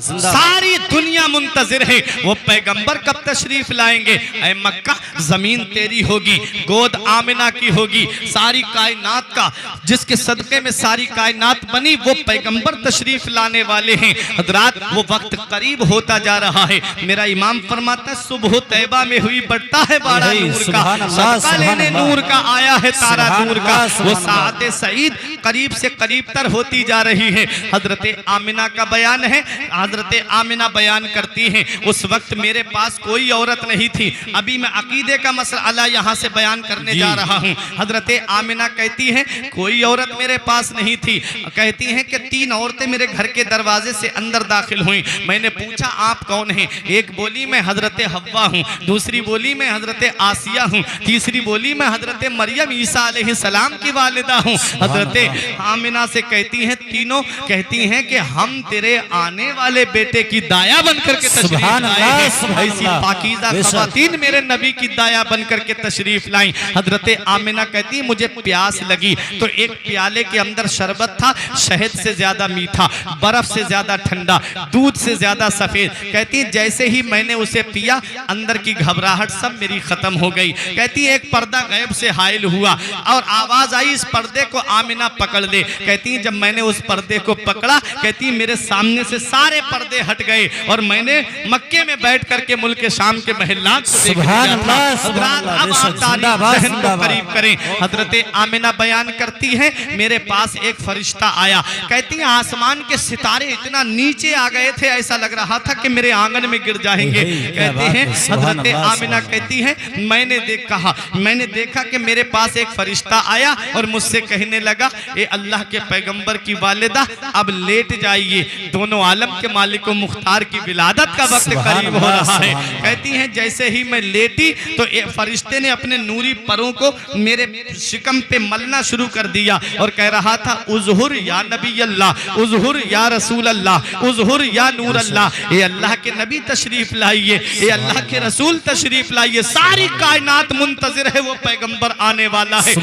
सारी दुनिया मुंतजिर है वो पैगंबर कब तशरीफ लाएंगे। ऐ मक्का जमीन तेरी होगी, गोद आमिना की होगी, सारी कायनात का जिसके सदके में सारी कायनात बनी वो पैगंबर तशरीफ लाने वाले हैं। हजरात वो वक्त करीब होता जा रहा है। मेरा इमाम फरमाता है सुबह तैबा में हुई बढ़ता है बाड़ा नूर का, सदका लेने नूर का आया है तारा नूर का। वो साअते सईद करीब से करीब तर होती जा रही है। हजरत आमिना का बयान है, हजरत आमिना बयान करती हैं उस वक्त मेरे पास कोई औरत नहीं थी। अभी मैं अकीदे का मसला यहाँ से बयान करने जा रहा हूँ। हजरत आमिना कहती हैं कोई औरत मेरे पास नहीं थी। कहती हैं कि 3 औरतें मेरे घर के दरवाजे से अंदर दाखिल हुई। मैंने पूछा आप कौन हैं? एक बोली मैं हजरत हव्वा हूँ, दूसरी बोली मैं हजरत आसिया हूँ, तीसरी बोली मैं हजरत मरियम ईसा अलैहिस्सलाम की वालिदा हूँ। हजरत आमिना से कहती हैं तीनों कहती हैं कि हम तेरे आने वाले बेटे की दाया बनकर के तशरीफ लाए हैं। ऐसी पाकीज़ा ख़वातीन मेरे नबी की दाया बनकर के तशरीफ लाई। हजरत आमिना कहती है मुझे प्यास लगी तो एक प्याले के अंदर शरबत था, शहद से ज्यादा मीठा, बर्फ से ज्यादा ठंडा, दूध से ज्यादा सफेद। कहती जैसे ही मैंने उसे पिया अंदर की घबराहट सब मेरी खत्म हो गई। कहती एक पर्दा गैब से हाइल हुआ और आवाज आई इस पर्दे को आमिना पकड़ ले। कहती जब मैंने उस पर्दे को पकड़ा कहती मेरे सामने से सारे पर्दे हट गए और मैंने मक्के में बैठ करके मुल्क शाम के महल्लात करीब करें। हजरत आमिना बयान करती है मेरे पास एक फरिश्ता आया। कहती है आसमान के सितारे इतना नीचे आ गए थे ऐसा लग रहा था कि मेरे आंगन में गिर जाएंगे। कहते हैं हजरत आमिना कहती है मैंने देखा कि मेरे पास एक फरिश्ता आया और मुझसे कहने लगा ए अल्लाह के पैगंबर की वालिदा अब लेट जाइए, दोनों आलम के मालिक व मुख्तार की विलादत का वक्त करीब हो रहा है। कहती हैं जैसे ही मैं लेटी तो फरिश्ते ने अपने नूरी परों को मेरे शिकम पे मलना शुरू कर दिया और कह रहा था उज़हुर या नबी अल्लाह, उज़हुर या रसूल अल्लाह, उज़हुर या नूर अल्लाह। ये अल्लाह के नबी तशरीफ लाइए, ये अल्लाह के रसूल तशरीफ लाइए। सारी कायनात मुंतजिर है वो पैगंबर आने वाला है।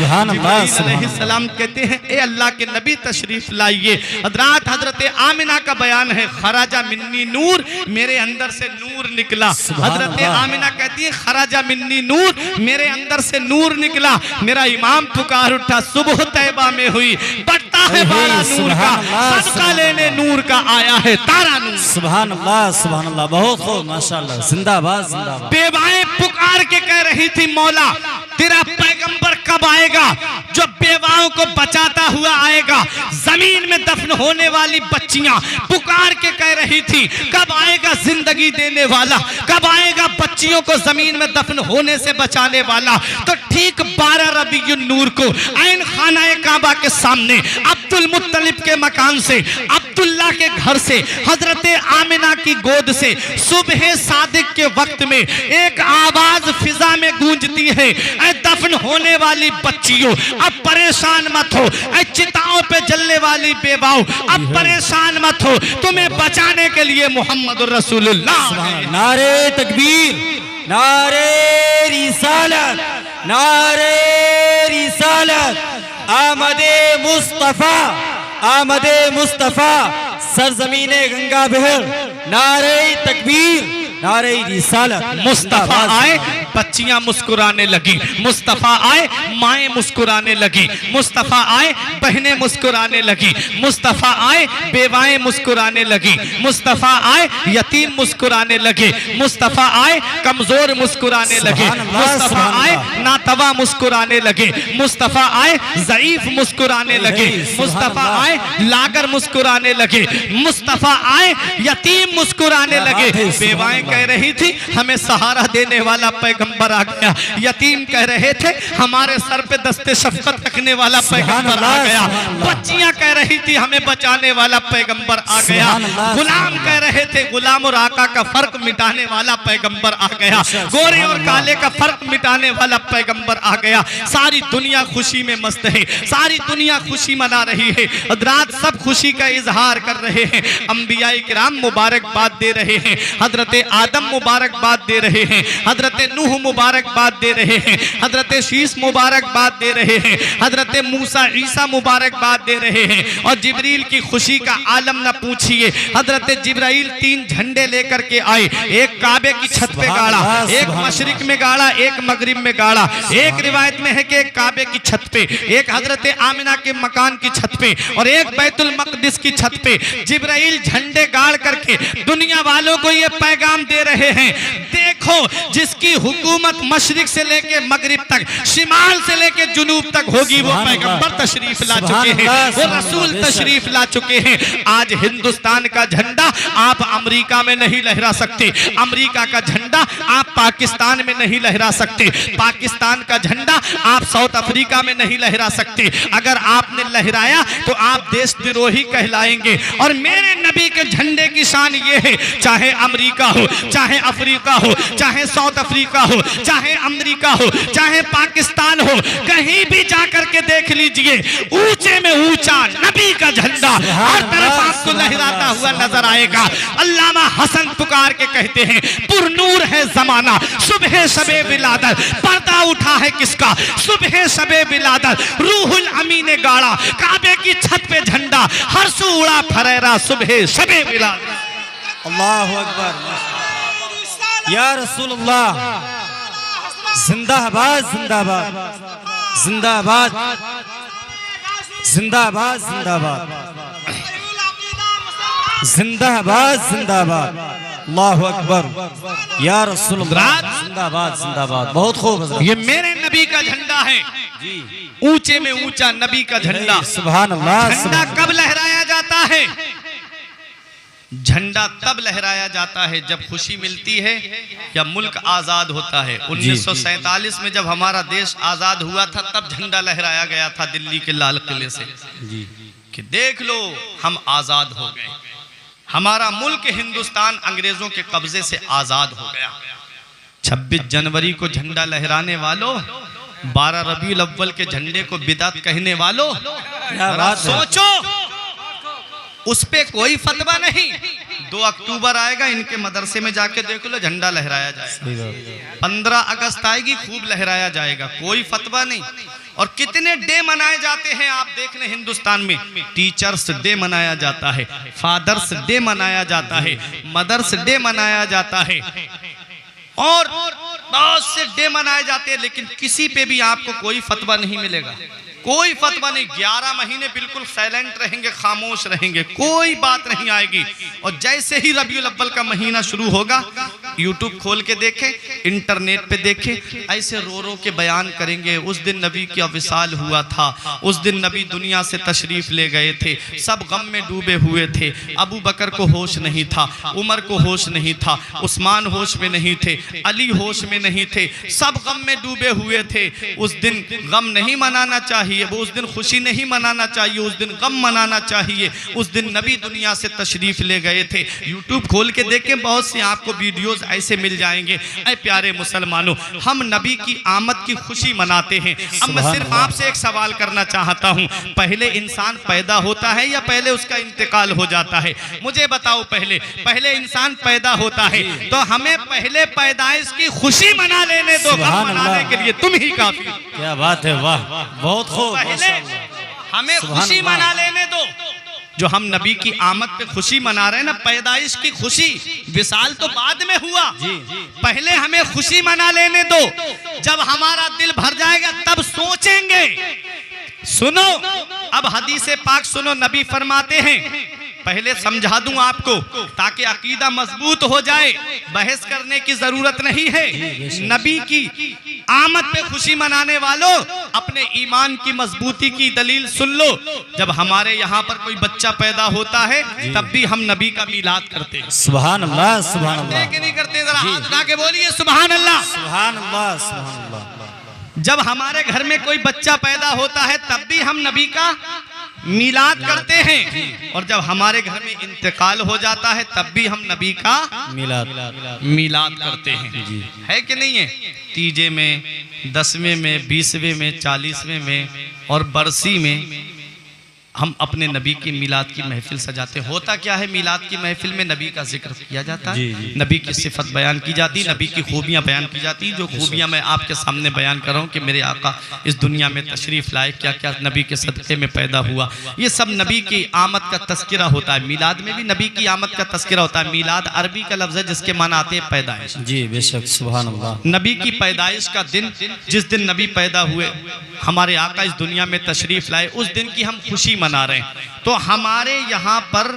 सलाम कहते हैं ए अल्लाह के नबी तशरीफ लाइए। हजरत आमिना का बयान है खराजा मिन्नी नूर, मेरे अंदर से नूर निकला। हजरत आमिना कहती है खराजा मिन्नी नूर, मेरे अंदर से नूर निकला। मेरा इमाम पुकार उठा सुबह तैबा में हुई बढ़ता है बाड़ा नूर का, सदका लेने नूर का आया है तारा नूर। सुभान अल्लाह सुभान अल्लाह, बहुत खूब माशाअल्लाह, जिंदाबाद जिंदाबाद। बेवाएं पुकार के कह रही थी मौला तेरा पैगंबर कब आएगा जो बेवाओं को बचाता हुआ आएगा। जमीन में दफन होने वाली बच्चियां पुकार के कह रही थी कब आएगा जिंदगी देने वाला, कब आएगा बच्चियों को जमीन में दफन होने से बचाने वाला। तो ठीक 12 रबीउन नूर को ऐन खाना काबा के सामने अब्दुल मुत्तलिब के मकान से, अब्दुल्ला के घर से, हजरत आमिना की गोद से सुबह सादिक के वक्त में एक आवाज फिजा में गूंजती है ऐ दफन होने वाली बच्चियों अब परेशान मत हो, ऐ चिताओं पे जलने वाली बेवाओं अब परेशान मत हो, तुम्हें बचाने के लिए मोहम्मद रसूलुल्लाह। नारे तकबीर, नारे रिसालत, नारे रिसालत, आमदे मुस्तफा, आमदे मुस्तफा, सरजमीने गंगा बहर, नारे तकबीर, नारे रिसालत। मुस्तफा आए बच्चियां मुस्कुराने लगी, मुस्तफा आए माएँ मुस्कुराने लगी, मुस्तफा आए बहनें मुस्कुराने लगी, मुस्तफा आए बेवाएं मुस्कुराने लगी, मुस्तफा आए यतीम मुस्कुराने लगे, मुस्तफा आए कमजोर मुस्कुराने लगे, मुस्तफा आए नातवा मुस्कुराने लगे, मुस्तफा आए ज़ईफ मुस्कुराने लगे, मुस्तफा आए लागर मुस्कुराने लगे, मुस्तफा आए यतीम मुस्कुराने लगे। बेवाएं कह रही थी हमें सहारा देने वाला पैगंबर आ गया, यतीम कह रहे थे हमारे सर पे दस्ते शफकत रखने वाला पैगंबर आ गया, बच्चियां कह रही थी हमें बचाने वाला पैगंबर आ गया, गुलाम कह रहे थे गुलाम और आका का फर्क मिटाने वाला पैगंबर आ गया, गोरे और काले का फर्क मिटाने वाला पैगंबर आ गया। सारी दुनिया खुशी में मस्त है, सारी दुनिया खुशी मना रही है, हजरात सब खुशी का इजहार कर रहे हैं। अंबियाए किराम मुबारकबाद दे रहे हैं, हजरत आदम मुबारकबाद दे रहे हैं, हजरत नूह नूह मुबारकबाद दे रहे हैं, हजरत शीस मुबारकबाद दे रहे हैं, हजरत मूसा ईसा मुबारकबाद दे रहे हैं। और जिब्रील की खुशी का आलम न पूछिए। हजरत जिब्राइल 3 झंडे लेकर के आए, एक काबे की छत पे गाड़ा, एक मशरिक में गाड़ा, एक मगरिब में गाड़ा। एक रिवायत में है कि एक काबे की छत पे, एक हजरत आमिना के मकान की छत पे और एक बैतुल मकदिस की छत पे जिब्राइल झंडे गाड़ करके दुनिया वालों को ये पैगाम दे रहे हैं, देखो जिसकी हुकूमत मशरिक से लेके मगरिब तक, शिमाल से लेके जुनूब तक होगी, वो पैगंबर तशरीफ ला चुके हैं, वो रसूल तशरीफ ला चुके हैं। आज हिंदुस्तान का झंडा आप अमेरिका में नहीं लहरा सकते, अमेरिका का झंडा आप पाकिस्तान में नहीं लहरा सकते, पाकिस्तान का झंडा आप साउथ अफ्रीका में नहीं लहरा सकते। अगर आपने लहराया तो आप देशद्रोही कहलाएंगे। और मेरे नबी के झंडे की शान ये है, चाहे अमेरिका हो, चाहे अफ्रीका हो, चाहे साउथ अफ्रीका हो, चाहे अमेरिका हो, चाहे पाकिस्तान हो, कहीं भी जाकर के देख लीजिए, ऊंचे में ऊंचा नबी का झंडा हर तरफ आपको लहराता हुआ नजर आएगा। अल्लामा हसन पुकार के कहते हैं, पुरनूर है जमाना, सुबह शबे विलादत, पर्दा उठा है किसका, सुबह शबे विलादत, रूहुल अमी ने गाड़ा काबे की छत पे झंडा, हर सू उड़ा फरेरा सुबह शबे विलादत। अल्लाहु अकबर या रसूलुल्लाह, जिंदाबाद जिंदाबाद जिंदाबाद जिंदाबाद जिंदाबाद जिंदाबाद जिंदाबाद, अल्लाहु अकबर या रसूलुल्लाह, जिंदाबाद जिंदाबाद। बहुत खूब, ये मेरे नबी का झंडा है, ऊंचे में ऊंचा नबी का झंडा। सुभान अल्लाह। झंडा कब लहराया जाता है? झंडा तब लहराया जाता है जब खुशी मिलती है या मुल्क आज़ाद होता है। 1947 में जब हमारा देश आज़ाद हुआ था तब झंडा लहराया गया था दिल्ली के लाल किले से कि देख लो हम आज़ाद हो गए, हमारा मुल्क हिंदुस्तान अंग्रेजों के कब्जे से आज़ाद हो गया। 26 जनवरी को झंडा लहराने वालों, 12 रबीउल अव्वल के झंडे को बिदअत कहने वालों, सोचो उस पे कोई फतवा नहीं। 2 अक्टूबर आएगा, इनके मदरसे में जाके देख लो, झंडा लहराया जाएगा। 15 अगस्त आएगी, खूब लहराया जाएगा, कोई फतवा नहीं। और कितने डे मनाए जाते हैं आप देख लें हिंदुस्तान में, टीचर्स डे मनाया जाता है, फादर्स डे मनाया जाता है, मदर्स डे मनाया जाता है और बहुत से डे मनाए जाते हैं, लेकिन किसी पे भी आपको कोई फतवा नहीं मिलेगा, कोई फतवा नहीं। 11 महीने बिल्कुल साइलेंट रहेंगे, खामोश रहेंगे, कोई बात नहीं आएगी। और जैसे ही रबीउल अव्वल का महीना शुरू होगा, यूट्यूब खोल के देखें, इंटरनेट पे देखें, ऐसे रो रो के बयान करेंगे, उस दिन नबी का विसाल हुआ था, उस दिन नबी दुनिया से तशरीफ ले गए थे, सब गम में डूबे हुए थे, अबू बकर को होश नहीं था, उमर को होश नहीं था, उस्मान होश में नहीं थे, अली होश में नहीं थे, सब गम में डूबे हुए थे। उस दिन गम नहीं मनाना चाहिए, वो उस दिन खुशी नहीं मनाना चाहिए, उस दिन गम मनाना चाहिए। उस दिन नबी दुनिया से तशरीफ ले गए थे। यूट्यूब खोल के देखें, बहुत से आपको वीडियोस ऐसे मिल जाएंगे। ऐ प्यारे मुसलमानों, हम नबी की आमद की खुशी मनाते हैं। अब मैं सिर्फ आपसे एक सवाल करना चाहता हूँ, पहले इंसान पैदा होता है या पहले उसका इंतकाल हो जाता है? मुझे बताओ, पहले इंसान पैदा होता है, तो हमें पहले पैदाइश की खुशी मना लेने दो, गम मनाने के लिए तुम ही काफी। क्या बात है, वाह, बहुत खूब। पहले हमें खुशी मना लेने दो, जो हम नबी की आमद पे खुशी मना रहे हैं ना, पैदाइश की खुशी, विसाल तो बाद में हुआ, पहले हमें खुशी मना लेने दो। जब हमारा दिल भर जाएगा तब सोचेंगे। सुनो, अब हदीसे पाक सुनो, नबी फरमाते हैं, पहले समझा दूं आपको ताकि अकीदा मजबूत हो जाए, बहस करने की जरूरत नहीं है। नबी की आमद पे खुशी मनाने वालों, अपने ईमान की मजबूती की दलील सुन लो। जब हमारे यहाँ पर कोई बच्चा पैदा होता है तब भी हम नबी का मीलाद करते हैं। सुभान अल्लाह, सुभान अल्लाह। नहीं करते? जरा हाथ उठा के बोलिए सुभान अल्लाह, सुभान अल्लाह, सुभान अल्लाह। जब हमारे घर में कोई बच्चा पैदा होता है तब भी हम नबी का मीलाद करते हैं, और जब हमारे घर में इंतकाल हो जाता है तब भी हम नबी का मीलाद करते हैं। है कि नहीं है? तीजे में, 10वें में, 20वें में, 40वें में और बरसी में। हम अपने नबी की मिलाद की महफिल सजाते। होता क्या है, मिलाद की महफिल में नबी का जिक्र किया जाता है, नबी की सिफत बयान की जाती, नबी की खूबियाँ बयान की जाती। जो खूबियाँ मैं आपके सामने बयान कर रहा हूँ कि मेरे आका इस दुनिया में तशरीफ़ लाए, क्या क्या नबी के सदक़े में पैदा हुआ, ये सब नबी की आमद का तस्करा होता है। मिलाद में भी नबी की आमद का तस्करा होता है। मिलाद अरबी का लफ्ज़ है जिसके माना आते हैं पैदाइश। जी बेशक, सुभान अल्लाह। नबी की पैदाइश का दिन, जिस दिन नबी पैदा हुए, हमारे आका इस दुनिया में तशरीफ़ लाए, उस दिन की हम खुशी मना रहे हैं। तो हमारे यहाँ पर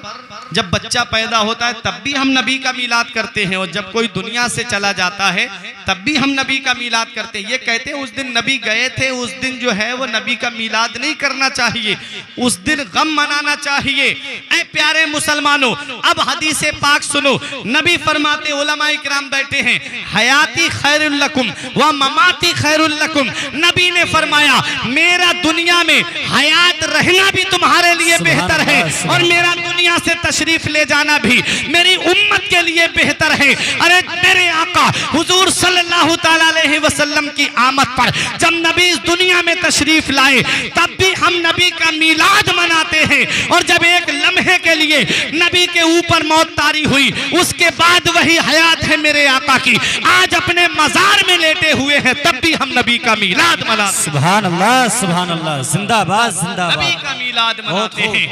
जब बच्चा पैदा होता है तब भी हम नबी का मीलाद करते हैं, और जब कोई दुनिया से चला जाता है तब भी हम नबी का मीलाद करते हैं। ये कहते हैं उस दिन नबी गए थे, उस दिन जो है वो नबी का मीलाद नहीं करना चाहिए, उस दिन गम मनाना चाहिए। ऐ प्यारे मुसलमानों, अब हदीस पाक सुनो। नबी फरमाते, उलमाए किराम बैठे हैं, हयाती खैरुल लकुम व ममाती खैरुल लकुम। नबी ने फरमाया मेरा दुनिया में हयात रहना भी तुम्हारे लिए बेहतर है, और मेरा दुनिया से तशरीफ ले जाना भी मेरी उम्मत के लिए बेहतर है। अरे तेरे आका हुजूर सल्लल्लाहु ताला अलैहि वसल्लम की आमद पर जब नबी इस दुनिया में तशरीफ लाए तब भी हम नबी का मीलाद मनाते हैं, और जब एक लम्हे के लिए नबी के ऊपर मौत तारी हुई उसके बाद वही हयात है मेरे आका की, आज अपने मजार में लेटे हुए हैं तब भी हम नबी का मीलाद मनाते। सुभान अल्लाह, सुभान अल्लाह, जिंदाबाद जिंदाबाद। नबी का मीलाद मनाते हैं।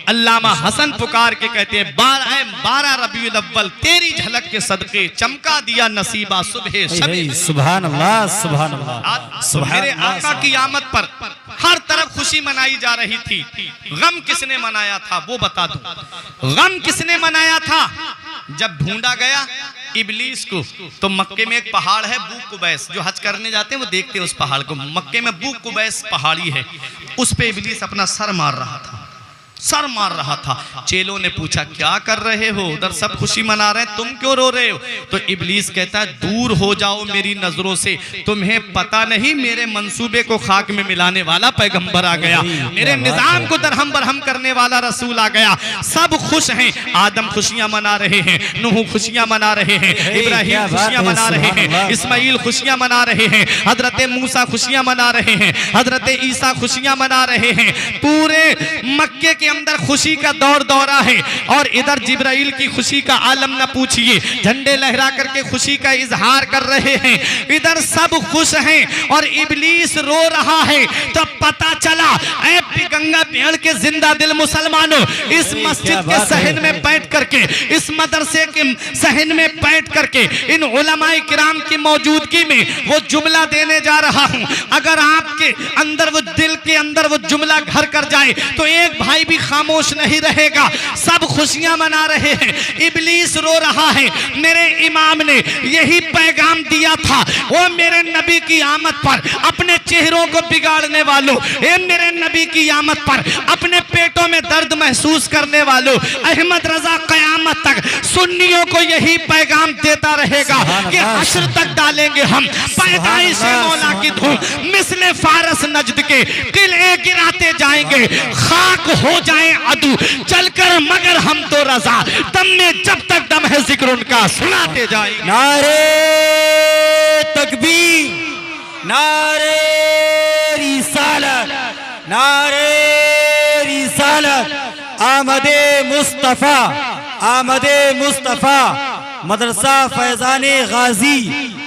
अल्लामा हसन पुकार के कहते हैं, 12 रबीउल अव्वल तेरी झलक के सदके चमका दिया नसीबा सुबह शबे। सुभान अल्लाह, सुभान अल्लाह। मेरे आका की आमद पर हर तरफ खुशी मनाई जा रही थी। गम किसने मनाया था वो बता दूं। गम किसने मनाया था? जब ढूंढा गया इबलीस को, तो मक्के में एक पहाड़ है बूक कुबैस, जो हज करने जाते हैं वो देखते हैं उस पहाड़ को। मक्के में बूक कुबैस पहाड़ी है, उस पे इबलीस अपना सर मार रहा था, सर मार रहा था। चेलों ने पूछा क्या कर रहे हो, उधर सब खुशी मना रहे हैं, तुम क्यों रो रहे हो? तो इबलीस कहता है दूर हो जाओ मेरी नजरों से, तुम्हें पता नहीं मेरे मंसूबे को खाक में मिलाने वाला पैगंबर आ गया, मेरे निजाम को दरहम बरहम करने वाला रसूल आ गया। सब खुश हैं, आदम खुशियां मना रहे हैं, नूह खुशियां मना रहे हैं, इब्राहिम खुशियां मना रहे हैं, इस्माइल खुशियां मना रहे हैं, हजरत मूसा खुशियां मना रहे हैं, हजरत ईसा खुशियां मना रहे हैं। पूरे मक्के के अंदर खुशी का दौर दौरा है, और इधर जिब्राइल की खुशी का आलम न पूछिए, झंडे लहरा करके खुशी का इजहार कर रहे हैं। इधर सब खुश हैं और इबलीस रो रहा है। तो पता चला ऐ गंगा पेड़ के जिंदा दिल मुसलमानों, इस मस्जिद के सहन में बैठ करके, इस मदरसे के सहन में बैठ करके, इन उलमाए किराम की मौजूदगी में वो जुमला देने जा रहा हूं। अगर आपके अंदर वो दिल के अंदर वो जुमला घर कर जाए तो एक भाई भी खामोश नहीं रहेगा। सब खुशियां मना रहे हैं, इबलीस रो रहा है। मेरे इमाम ने यही पैगाम दिया था, वो मेरे नबी की आमद पर अपने चेहरों को बिगाड़ने वालों, मेरे नबी की आमद पर अपने पेटों में दर्द महसूस करने वालों, अहमद रजा कयामत तक सुन्नियों को यही पैगाम देता रहेगा कि हश्र तक डालेंगे हम पैदाइश मौला की धूम, मिसले फारस नजद के किले गिराते जाएंगे, खाक हो जाए अदू चलकर मगर हम तो रजा, दम में जब तक दम है जिक्र उनका सुनाते जाएंगे। नारे तकबीर, नारे रिसालत, नारे रिसालत। आमदे मुस्तफा, आमदे मुस्तफा, मदरसा फैजाने गाजी,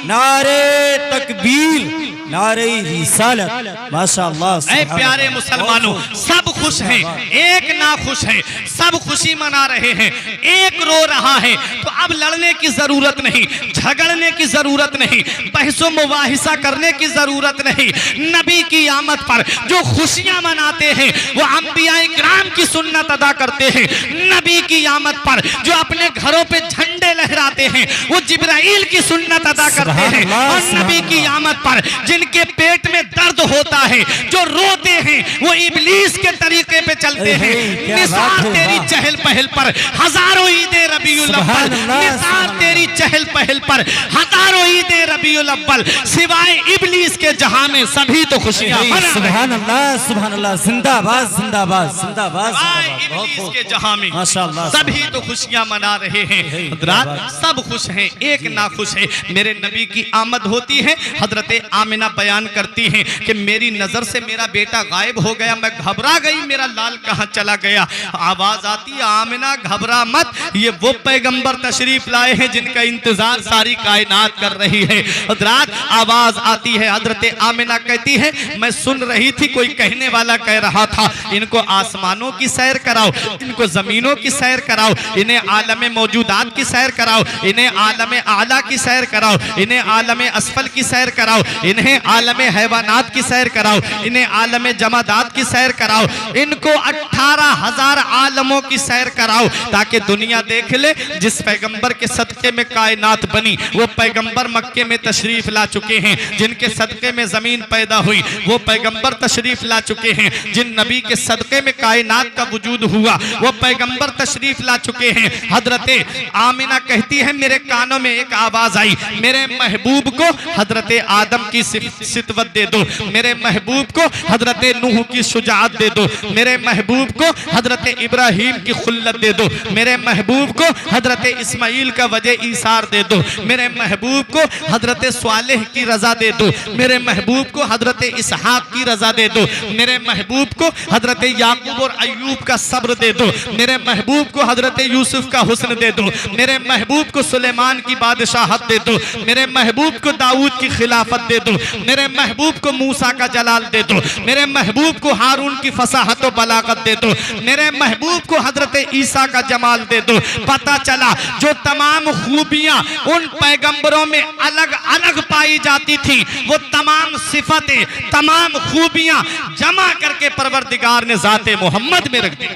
नारे तकबीर, नारे रिसालत। माशाअल्लाह। ऐ प्यारे मुसलमानों, सब खुश हैं, एक ना खुश है, सब खुशी मना रहे हैं, एक रो रहा है। तो अब लड़ने की जरूरत नहीं, झगड़ने की जरूरत नहीं, बहसो मुबाहिसा करने की जरूरत नहीं। नबी की आमद पर जो खुशियां मनाते हैं वो अंबियाए किराम की सुन्नत अदा करते हैं। नबी की आमद पर जो अपने घरों पे झंडे लहराते हैं वो जिब्राइल की सुन्नत अदा करते हैं। और नबी की आमद पर जिनके पेट में दर्द होता है, जो रोते हैं, वो इबलीस के तरीके पे चलते हैं। निसार तेरी चहल पहल पर हजारों ईदे रबीउल अव्वल, निसार तेरी चहल चहल पहल पर हजारों ईदे रबीउल अव्वल, सिवाय इब्लीस के जहां में सभी तो खुशियां मना सुभान अल्लाह, जिंदाबाद जिंदाबाद जिंदाबाद सिवाय जिंदाबाद। बहुत इब्लीस खूब। के जहां में माशाअल्लाह सभी तो खुशियां मना रहे हैं। हजरात सब खुश हैं, एक ना खुश है। मेरे नबी की आमद होती है, हजरत आमिना बयान करती हैं कि मेरी नजर से मेरा बेटा गायब हो गया, मैं घबरा गई, मेरा लाल कहां चला गया। आवाज आती है, आमिना घबरा मत, ये वो पैगंबर तशरीफ लाए हैं जिनका इंतजार सारी कायनात कर रही है। हजरात आवाज आती है, हजरत आमिना कहती है मैं सुन रही थी कोई कहने वाला कह रहा था इनको आसमानों की सैर कराओ, इनको जमीनों की सैर कराओ, इन्हें आलम मौजूदात की सैर कराओ, इन्हें आलम आला की सैर कराओ, इन्हें आलम असफल की सैर कराओ, इन्हें आलम हैवानात की सैर कराओ, इन्हें आलम जमादात की सैर कराओ, इनको 18,000 आलमों की सैर कराओ ताकि दुनिया देख ले जिस पैगंबर के सदके में कायनात बनी वो पैगंबर मक्के में तशरीफ ला चुके हैं, जिनके सदके में जमीन पैदा हुई वो पैगंबर तशरीफ ला चुके हैं, जिन नबी के सदके में कायनात का वजूद हुआ वो पैगंबर तशरीफ ला चुके हैं। हजरत आमिना कहती है मेरे कानों में एक आवाज आई, मेरे महबूब को हजरत आदम की सितवत दे दो, मेरे महबूब को हजरत नूह की शुजाअत दे दो, मेरे महबूब को हजरत इब्राहिम की खुल्लत दे दो, मेरे महबूब को हजरत इस्माइल का वजह ईसार दे दो, मेरे महबूब को हजरत स्वालेह की रजा दे दो, मेरे महबूब को हजरत इसहाक की रजा दे दो, मेरे महबूब को हजरत याकूब और अय्यूब का सब्र दे दो, मेरे महबूब को हजरत यूसुफ का हुस्न दे दो, मेरे महबूब को सुलेमान की बादशाहत दे दो, मेरे महबूब को दाऊद की खिलाफत दे दो, मेरे महबूब को मूसा का जलाल दे दो, मेरे महबूब को हारून की फसाहत और बलागत दे दो, मेरे महबूब को हजरत ईसा का जमाल दे दो। पता चला जो तमाम खूबियां उन पैगंबरों में अलग अलग पाई जाती थी वो तमाम सिफतें तमाम खूबियां जमा करके परवरदिगार ने जाते मोहम्मद में रख दी।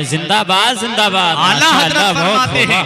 जिंदाबाद जिंदाबाद। आला हजरत फरमाते हैं,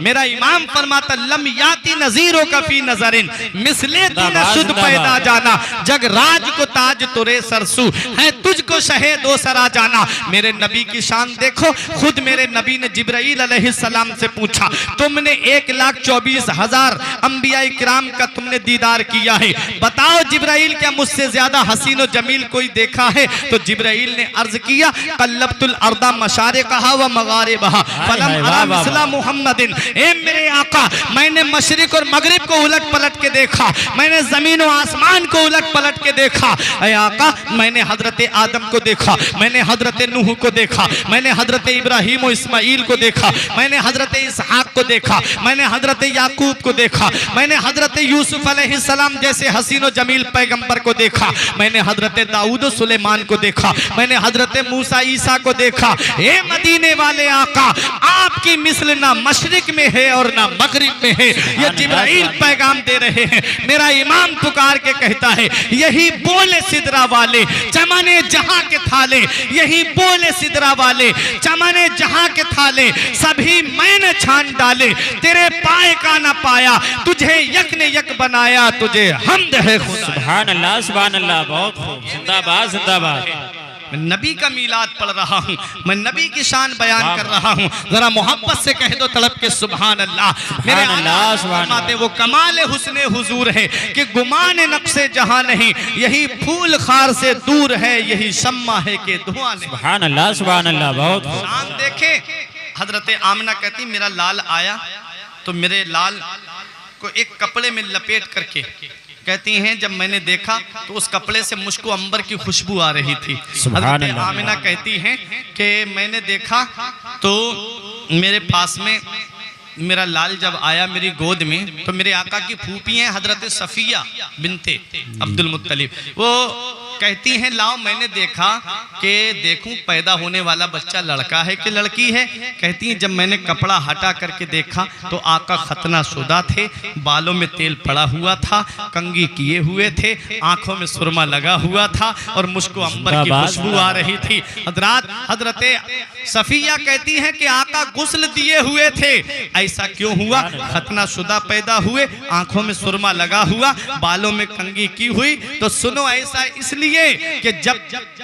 मेरा इमाम फरमाता लम याती नजीरों का फी नजरिन मिसले दिन शुद्ध पैदा जाना, जग राज को ताज तुरे सरसू है तुझको शहे दो सरा जाना। मेरे नबी की शान देखो, खुद मेरे नबी ने जिब्राइल अलैहिस्सलाम से पूछा तुमने 1,24,000 अंबिया इकराम का तुमने दीदार किया है, बताओ जिब्राइल क्या मुझसे ज्यादा हसीन और जमील कोई देखा है? तो जिब्राइल ने अर्ज किया कल्लबतुल अर्दा मशारिकहा व मगारिबहा फलम अरा मिसला मुहम्मदिन। ए मेरे आका, मैंने मशरिक और मगरिब को उलट पलट के देखा, मैंने जमीन और आसमान को उलट पलट के देखा। ए आका, मैंने हजरत आदम को देखा, मैंने हजरत नूह को देखा, मैंने हजरत इब्राहिम और इस्माइल को देखा, मैंने हजरत इसहाक को देखा, मैंने हजरत याकूब को देखा, मैंने हजरत यूसुफ अलैहिस्सलाम जैसे हसीन और जमील पैगंबर को देखा, मैंने हजरत दाऊद और सुलेमान को देखा, मैंने हजरत मूसा ईसा को देखा। ए मदीने वाले आका, आपकी मिसल ना मशरिक में है और ना मगरिब में है। ये जिब्राइल पैगाम दे रहे हैं। मेरा इमाम पुकार के कहता है यही बोले सिदरा वाले चमने जहां के थाले, यही बोले सिदरा वाले चमने जहां के थाले, सभी मैंने छान डाले, तेरे पाए का ना पाया, तुझे यक ने यक बनाया, तुझे हमद है खुदा। सुभान अल्लाह सुभान अल्लाह। बहुत खूब, जिंदाबाद जिंदाबाद। मैं नबी का मीलाद पढ़ रहा हूँ, मैं नबी की शान बयान कर रहा हूँ, जरा मोहब्बत से कह दो तड़प के सुभान अल्लाह। मेरे अल्लाह फरमाते वो कमाल हुस्ने हुजूर है कि गुमान नक्शे जहां नहीं, यही फूल खार से दूर है, यही शम्मा है कि धुआं नहीं। सुभान अल्लाह सुभान अल्लाह। बहुत खूब। शान देखे। हजरत आमिना कहती मेरा लाल आया तो मेरे लाल को एक कपड़े में लपेट करके कहती हैं जब मैंने देखा तो उस कपड़े से मुझको अंबर की खुशबू आ रही थी। हजरत आमिना कहती हैं कि मैंने देखा तो मेरे पास में मेरा लाल जब आया मेरी गोद में तो मेरे आका की फूफी हैं हजरत सफिया बिनते अब्दुल मुत्तलिब, वो कहती हैं लाओ मैंने देखा कि देखूं पैदा होने वाला बच्चा लड़का है कि लड़की है। कहती हैं जब मैंने कपड़ा हटा करके देखा तो आका खतना शुदा थे, बालों में तेल पड़ा हुआ था, कंघी किए हुए थे, आंखों में सुरमा लगा हुआ था और मुझको अंबर की खुशबू आ रही थी। हजरत सफिया कहती हैं कि आका गुस्ल दिए हुए थे, ऐसा क्यों हुआ? खतना शुदा पैदा हुए, आंखों में सुरमा लगा हुआ, बालों में कंघी की हुई। तो सुनो ऐसा इसलिए इसलिए कि जब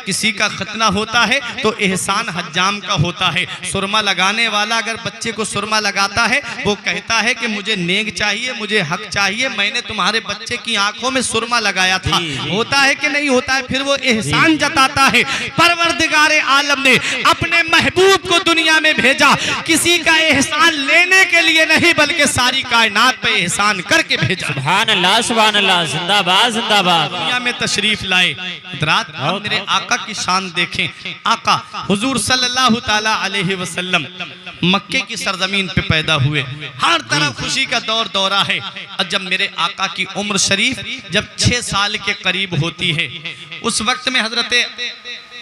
किसी का खतना होता है तो एहसान हज्जाम का होता है। सुरमा लगाने वाला अगर बच्चे को सुरमा लगाता है, वो कहता है कि मुझे नेक चाहिए, मुझे हक चाहिए, मैंने तुम्हारे बच्चे की आंखों में सुरमा लगाया था। होता है कि नहीं होता है? फिर वो एहसान जताता है। परवरदिगारे आलम ने अपने महबूब को दुनिया में भेजा किसी का एहसान लेने के लिए नहीं, बल्कि सारी कायनात पे एहसान करके भेजा। सुभान अल्लाह, सुभान अल्लाह, जिंदाबाद जिंदाबाद। दुनिया में तशरीफ लाए। रात आप मेरे आका की शान देखें। आका हुजूर सल्लल्लाहु ताला अलैहि वसल्लम मक्के की सरजमीन पे पैदा हुए, हर तरफ खुशी का दौर दौरा है। और जब मेरे आका की उम्र शरीफ जब 6 साल के करीब होती है, उस वक्त में हजरत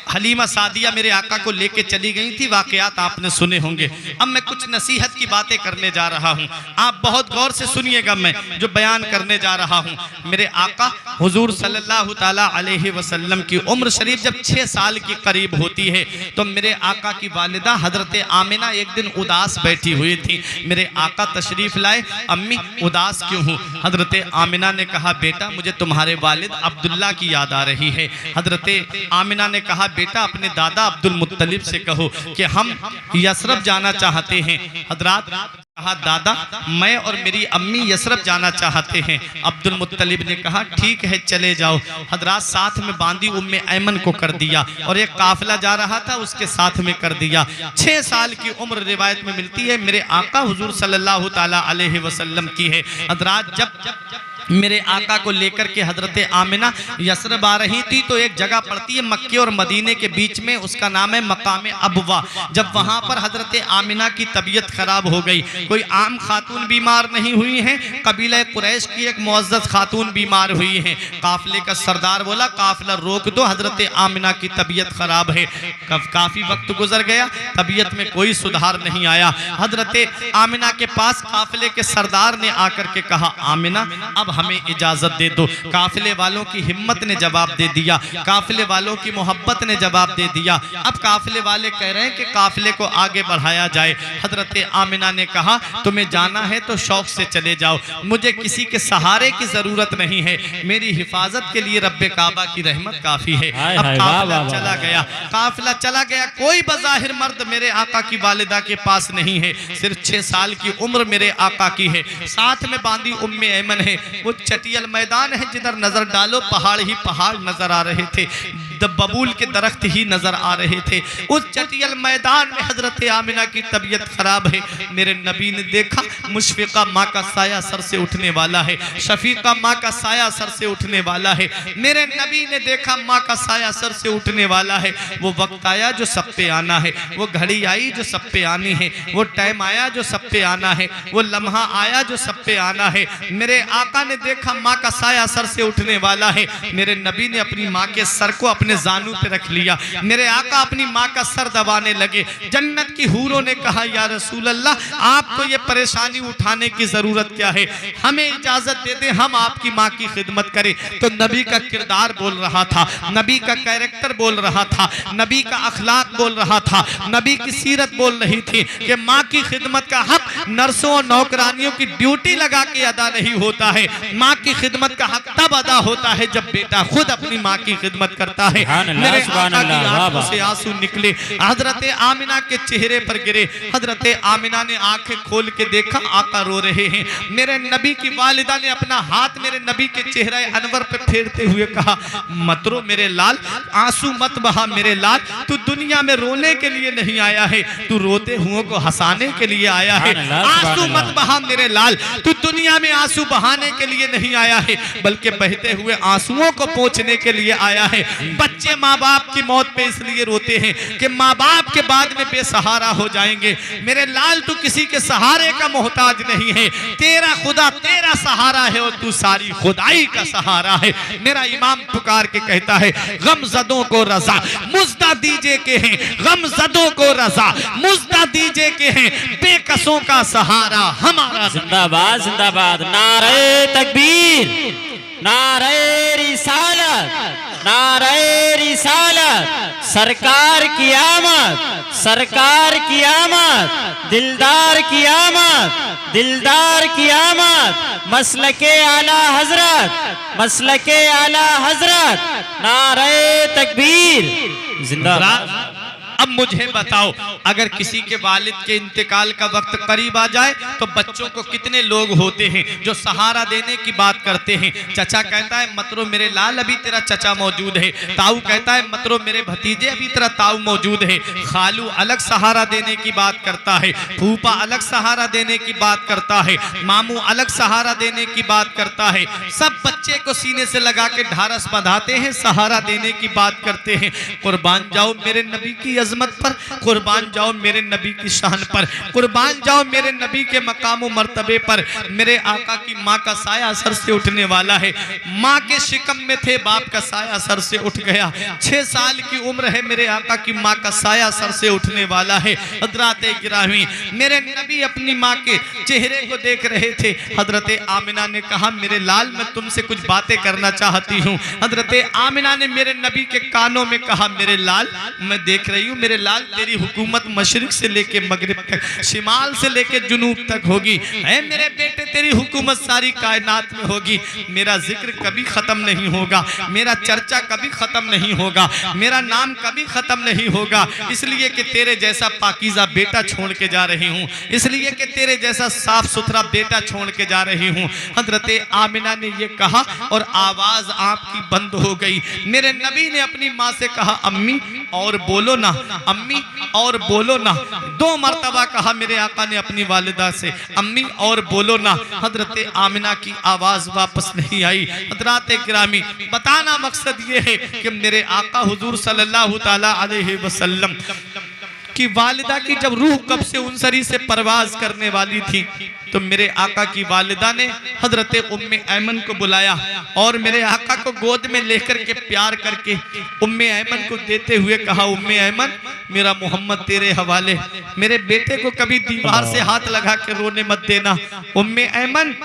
हलीमा सादिया मेरे आका को लेके चली गई थी। वाकयात आपने सुने होंगे। अब मैं कुछ नसीहत की बातें करने जा रहा हूँ, आप बहुत गौर से सुनिएगा मैं जो बयान करने जा रहा हूँ। मेरे आका हुजूर सल्लल्लाहु ताला अलैहि वसल्लम की उम्र शरीफ जब 6 साल के करीब होती है, तो मेरे आका की वालिदा हजरत आमिना एक दिन उदास बैठी हुई थी। मेरे आका तशरीफ लाए। अम्मी उदास क्यों हूँ? हजरत आमिना ने कहा, बेटा मुझे तुम्हारे वालिद अब्दुल्ला की याद आ रही है। हजरत आमिना ने कहा, बेटा अपने दादा अब्दुल मुत्तलिब से कहो कि हम यसरब जाना चाहते हैं। हजरात कहा, दादा मैं और मेरी अम्मी यसरब जाना चाहते हैं। अब्दुल मुत्तलिब ने कहा, ठीक है चले जाओ। हजरात साथ में बांदी उम्मे ऐमन को कर दिया और एक काफिला जा रहा था उसके साथ में कर दिया। 6 साल की उम्र रिवायत में मिलती है मेरे आका हुजूर सल्लल्लाहु ताला अलैहि वसल्लम की है। हजरात जब मेरे आका को लेकर के हजरत आमिना यसरब आ रही थी, तो एक जगह पड़ती है मक्के और मदीने के बीच में, उसका नाम है मकाम अबवा। जब वहां पर हजरत आमिना की तबीयत खराब हो गई, कोई आम खातून बीमार नहीं हुई है, कबीला कुरैश की एक मुअज़्ज़ज़ खातून बीमार हुई है। काफिले का सरदार बोला, काफिला रोक दो, हजरत आमिना की तबीयत खराब है। काफी वक्त गुजर गया, तबीयत में कोई सुधार नहीं आया। हजरत आमिना के पास काफिले के सरदार ने आकर के कहा, आमिना अब हमें इजाजत दे दो। काफिले वालों की हिम्मत ने जवाब दे दिया, काफिले वालों की मोहब्बत ने जवाब दे दिया। अब काफिले वाले कह रहे हैं कि काफिले को आगे बढ़ाया जाए। हजरत आमिना ने कहा, तुम्हें जाना है तो शौक से चले जाओ, मुझे किसी के सहारे की जरूरत नहीं है, मेरी हिफाजत के लिए रब्बे काबा की रहमत काफी है। अब काफिला चला गया, काफिला चला गया। कोई बज़ाहिर मर्द मेरे आका की वालिदा के पास नहीं है, सिर्फ 6 साल की उम्र मेरे आका की है। साथ में बांदी उम्मे ऐमन है। वो चटियल मैदान है, जिधर नजर डालो पहाड़ ही पहाड़ नजर आ रहे थे, बबूल के दरख्त ही नजर आ रहे थे। उस चटियल मैदान में हजरत आमिना की तबीयत खराब है। मेरे नबी ने देखा, मुशफिका माँ का साया सर से उठने वाला है, शफीका माँ का साया सर से उठने वाला है। मेरे नबी ने देखा माँ का साया सर से उठने वाला है। वो वक्त आया जो सब पे आना है, वो घड़ी आई जो सब पे आनी है, वो टाइम आया जो सब पे आना है, वो लम्हा आया जो सब पे आना है। मेरे आका ने देखा माँ का साया सर से उठने वाला है। मेरे नबी ने अपनी माँ के सर को अपने जानू पे रख लिया। मेरे आका अपनी माँ का सर दबाने लगे। जन्नत की हूरों ने कहा, या रसूल अल्लाह, आपको ये परेशानी उठाने की जरूरत क्या है, हमें इजाजत दे दे, हम आपकी माँ की खिदमत करें। तो नबी का किरदार बोल रहा था, नबी का कैरेक्टर बोल रहा था, नबी का अखलाक बोल रहा था, नबी की सीरत बोल रही थी कि माँ की खिदमत का हक नर्सों और नौकरानियों की ड्यूटी लगा के अदा नहीं होता है। माँ की खिदमत का हक तब अदा होता है जब बेटा खुद अपनी माँ की खिदमत करता है। मेरे आका की आंखों से आंसू निकले, हजरत आमिना के चेहरे पर गिरे। हजरत आमिना ने आंखें खोल के देखा, आका रो रहे हैं। मेरे नबी की वालिदा ने अपना हाथ मेरे नबी के चेहरे अनवर पे फेरते हुए कहा, मत रो मेरे लाल, आंसू मत बहा मेरे लाल, तू दुनिया में रोने के लिए नहीं आया है, तू रोते हुओं को हंसाने के लिए आया है। आंसू मत बहा मेरे लाल, तू दुनिया में आंसू बहाने के लिए नहीं आया है, बल्कि बहते हुए आंसुओं को पोंछने के लिए आया है। बच्चे माँ बाप की मौत पे इसलिए रोते हैं कि माँ बाप के बाद में बेसहारा हो जाएंगे। मेरे लाल, तू किसी के सहारे का मोहताज नहीं है, तेरा खुदा तेरा सहारा है और तू सारी खुदाई का सहारा है। मेरा इमाम पुकार के कहता है, गमजदों को रजा मुज्दा दीजे के हैं, गमजदों को रजा मुज्दा दीजे के हैं, बेकसों का सहारा हमारा। जिंदाबाद जिंदाबाद, नारे तकबीर, नारे रिसालत, नारे रिसालत, सरकार की आमद, सरकार की आमद, दिलदार की आमद, दिलदार की आमद, मसलके आला हजरत, मसलके आला हजरत, नारे तकबीर, जिंदाबाद। अब मुझे बताओ, अगर किसी के वालिद के इंतकाल का वक्त करीब आ जाए तो बच्चों को कितने लोग होते हैं जो सहारा देने की बात करते हैं। चचा कहता है मत रो मेरे लाल, अभी तेरा चचा मौजूद है। ताऊ कहता है मत रो मेरे भतीजे, अभी तेरा ताऊ मौजूद है। खालू अलग सहारा देने की बात करता है, फूफा अलग सहारा देने की बात करता है, मामू अलग सहारा देने की बात करता है। सब बच्चे को सीने से लगा के ढारस बंधाते हैं, सहारा देने की बात करते हैं। कुर्बान जाओ मेरे नबी की अजमत पर, कुर्बान जाओ मेरे नबी की शान पर, कुर्बान जाओ मेरे नबी के मकाम व मर्तबे पर। मेरे आका की माँ का साया सर से उठने वाला है। माँ के शिकम में थे, बाप का साया सर से उठ गया। 6 साल की उम्र है, मेरे आका की माँ का साया सर से उठने वाला है। हजरत गिरामी, मेरे नबी अपनी माँ के चेहरे को देख रहे थे। हजरत आमिना ने कहा मेरे लाल मैं तुमसे कुछ बातें करना चाहती हूँ। हजरत आमिना ने मेरे नबी के कानों में कहा मेरे लाल मैं देख रही हूँ मेरे लाल तेरी हुकूमत मशरिक से लेके मगरिब तक, शिमाल से लेके जुनूब तक होगी। है मेरे बेटे तेरी हुकूमत सारी कायनात में होगी। मेरा जिक्र कभी खत्म नहीं होगा, मेरा चर्चा कभी खत्म नहीं होगा, मेरा नाम कभी खत्म नहीं होगा। इसलिए कि तेरे जैसा पाकीज़ा बेटा छोड़ के जा रही हूँ, इसलिए कि तेरे जैसा साफ सुथरा बेटा छोड़ के जा रही हूँ। हजरत आमिना ने ये कहा और आवाज आपकी बंद हो गई। मेरे नबी ने अपनी माँ से कहा अम्मी और बोलो ना, अम्मी और बोलो ना। 2 मरतबा कहा मेरे आका ने अपनी वालिदा से अम्मी और बोलो ना। हजरत आमिना की आवाज वापस नहीं आई। हजरत गिरामी, बताना मकसद ये है कि मेरे आका हुजूर सल्लल्लाहु ताला अलैहि वसल्लम की वालिदा की जब रूह कब से उनसरी से परवाज करने वाली थी तो मेरे आका की वालिदा ने हजरत उम्मे ऐमन को बुलाया और मेरे आका को गोद में लेकर के प्यार करके उम्मे ऐमन को देते हुए कहा उम्मे ऐमन मेरा मोहम्मद तेरे हवाले, मेरे बेटे को कभी दीवार से हाथ लगा के रोने मत देना। उम्मे ऐमन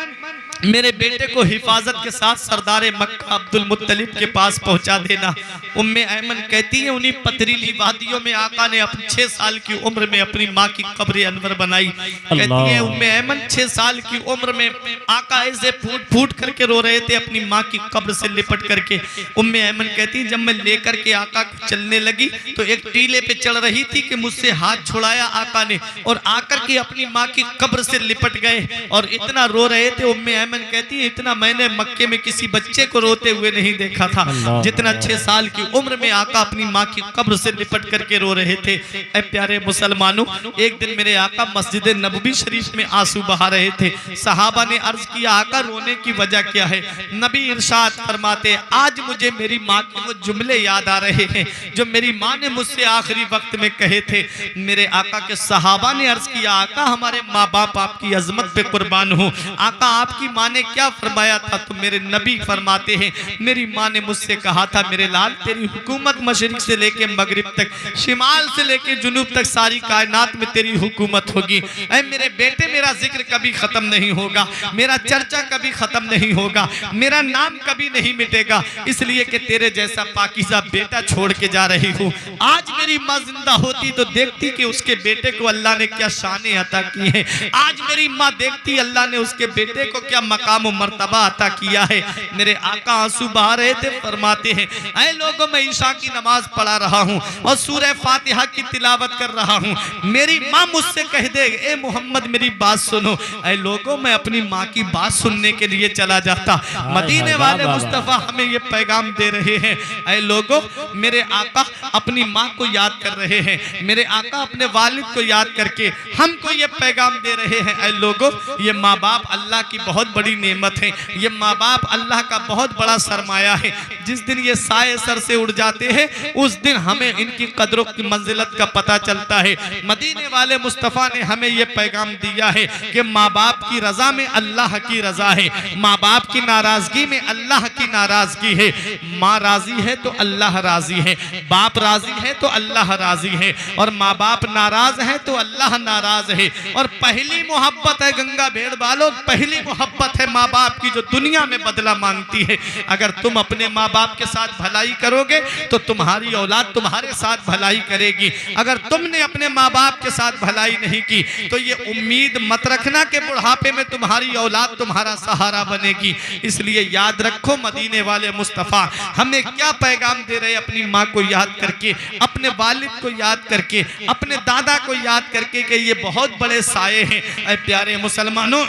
मेरे बेटे को हिफाजत के साथ सरदार मक्का अब्दुल मुत्तलिब के पास पहुंचा देना। उम्मे ऐमन कहती है उन्हीं पथरीली वादियों में आका ने अपनी 6 साल की उम्र में अपनी माँ की कब्र अनवर बनाई। कहती है उम्मे ऐमन 6 साल की उम्र में आका ऐसे फूट फूट करके रो रहे थे अपनी माँ की कब्र से लिपट करके। उम्मे ऐमन कहती है जब मैं लेकर के आका चलने लगी तो एक टीले पे चढ़ रही थी कि मुझसे हाथ छुड़ाया आका ने और आकर के अपनी माँ की कब्र से लिपट गए और इतना रो रहे थे। उम्मे ऐमन कहती है इतना मैंने मक्के में किसी बच्चे को रोते हुए नहीं देखा था जितना 6 साल की उम्र में आका अपनी माँ की कब्र से लिपट करके रो रहे थे। ऐ प्यारे मुसलमानों, एक दिन मेरे आका मस्जिद नबवी शरीफ में आंसू बहा रहे थे। सहाबा ने अर्ज किया आका रोने की वजह क्या है? नबी इरशाद फरमाते आज मुझे मेरी माँ के वो जुमले याद आ रहे हैं जो मेरी माँ ने मुझसे आखिरी वक्त में कहे थे। मेरे आका के सहाबा ने अर्ज किया आका हमारे माँ बाप आपकी अजमत पे कुर्बान हो, आका आपकी माँ ने क्या फरमाया था? तो मेरे नबी फरमाते हैं मेरी माँ ने मुझसे कहा था मेरे लाल तेरी हुकूमत मशरिक से लेके मगरिब तक, शिमाल से लेके जुनूब तक सारी कायनात में तेरी हुकूमत होगी। ऐ मेरे बेटे मेरा जिक्र कभी खत्म नहीं होगा, मेरा चर्चा कभी खत्म नहीं होगा, मेरा नाम कभी नहीं मिटेगा, इसलिए कि तेरे जैसा पाकीज़ा बेटा छोड़ के जा रही हूँ। आज मेरी माँ जिंदा होती तो देखती कि उसके बेटे को अल्लाह ने क्या शाने अता की है। आज मेरी माँ देखती अल्लाह ने उसके बेटे को क्या मकाम और मर्तबा अता किया है। मेरे आका आंसू बहा रहे थे, फरमाते हैं ऐ लोगों मैं ईशा की नमाज पढ़ा रहा हूँ और सूरह फातिहा की तिलावत कर रहा हूँ, मेरी माँ मुझसे कह दे ए मोहम्मद मेरी बात सुनो। ऐ लोगों मैं अपनी माँ की बात सुनने के लिए चला जाता। मदीने वाले मुस्तफ़ा हमें ये पैगाम दे रहे हैं। ऐ लोगों मेरे आका अपनी माँ को याद कर रहे हैं, मेरे आका अपने वालिद को याद करके हमको ये पैगाम दे रहे हैं। ऐ लोगों ये माँ बाप अल्लाह की बहुत बड़ी नेमत है, ये माँ बाप अल्लाह का बहुत बड़ा सरमाया है। जिस दिन ये साए सर से उड़ जाते हैं उस दिन हमें इनकी कदरों की मंजिलत का पता चलता है। मदीने वाले मुस्तफ़ा ने हमें ये पैगाम दिया है कि माँ बाप की रजा में अल्लाह की रजा है, माँ बाप की नाराजगी में अल्लाह की नाराजगी है। माँ राजी है तो अल्लाह राजी है, बाप राजी है तो अल्लाह राजी है, और माँ बाप नाराज है तो अल्लाह नाराज है। और पहली मोहब्बत है गंगा भेड़ वालों, पहली मोहब्बत है माँ बाप की, जो दुनिया में बदला मांगती है। अगर तुम अपने माँ बाप के साथ भलाई करोगे तो तुम्हारी औलाद तुम्हारे साथ भलाई करेगी। अगर तुमने अपने माँ बाप के साथ भलाई नहीं की तो ये उम्मीद मत रखना कि बुढ़ापे में तुम्हारी औलाद तुम्हारा सहारा बनेगी। इसलिए याद रखो, मदीने वाले मुस्तफ़ा हमें क्या पैगाम दे रहे, अपनी माँ को याद करके, अपने वालिद को याद करके, अपने दादा को याद करके कि ये बहुत बड़े साए हैं। ऐ प्यारे मुसलमानों,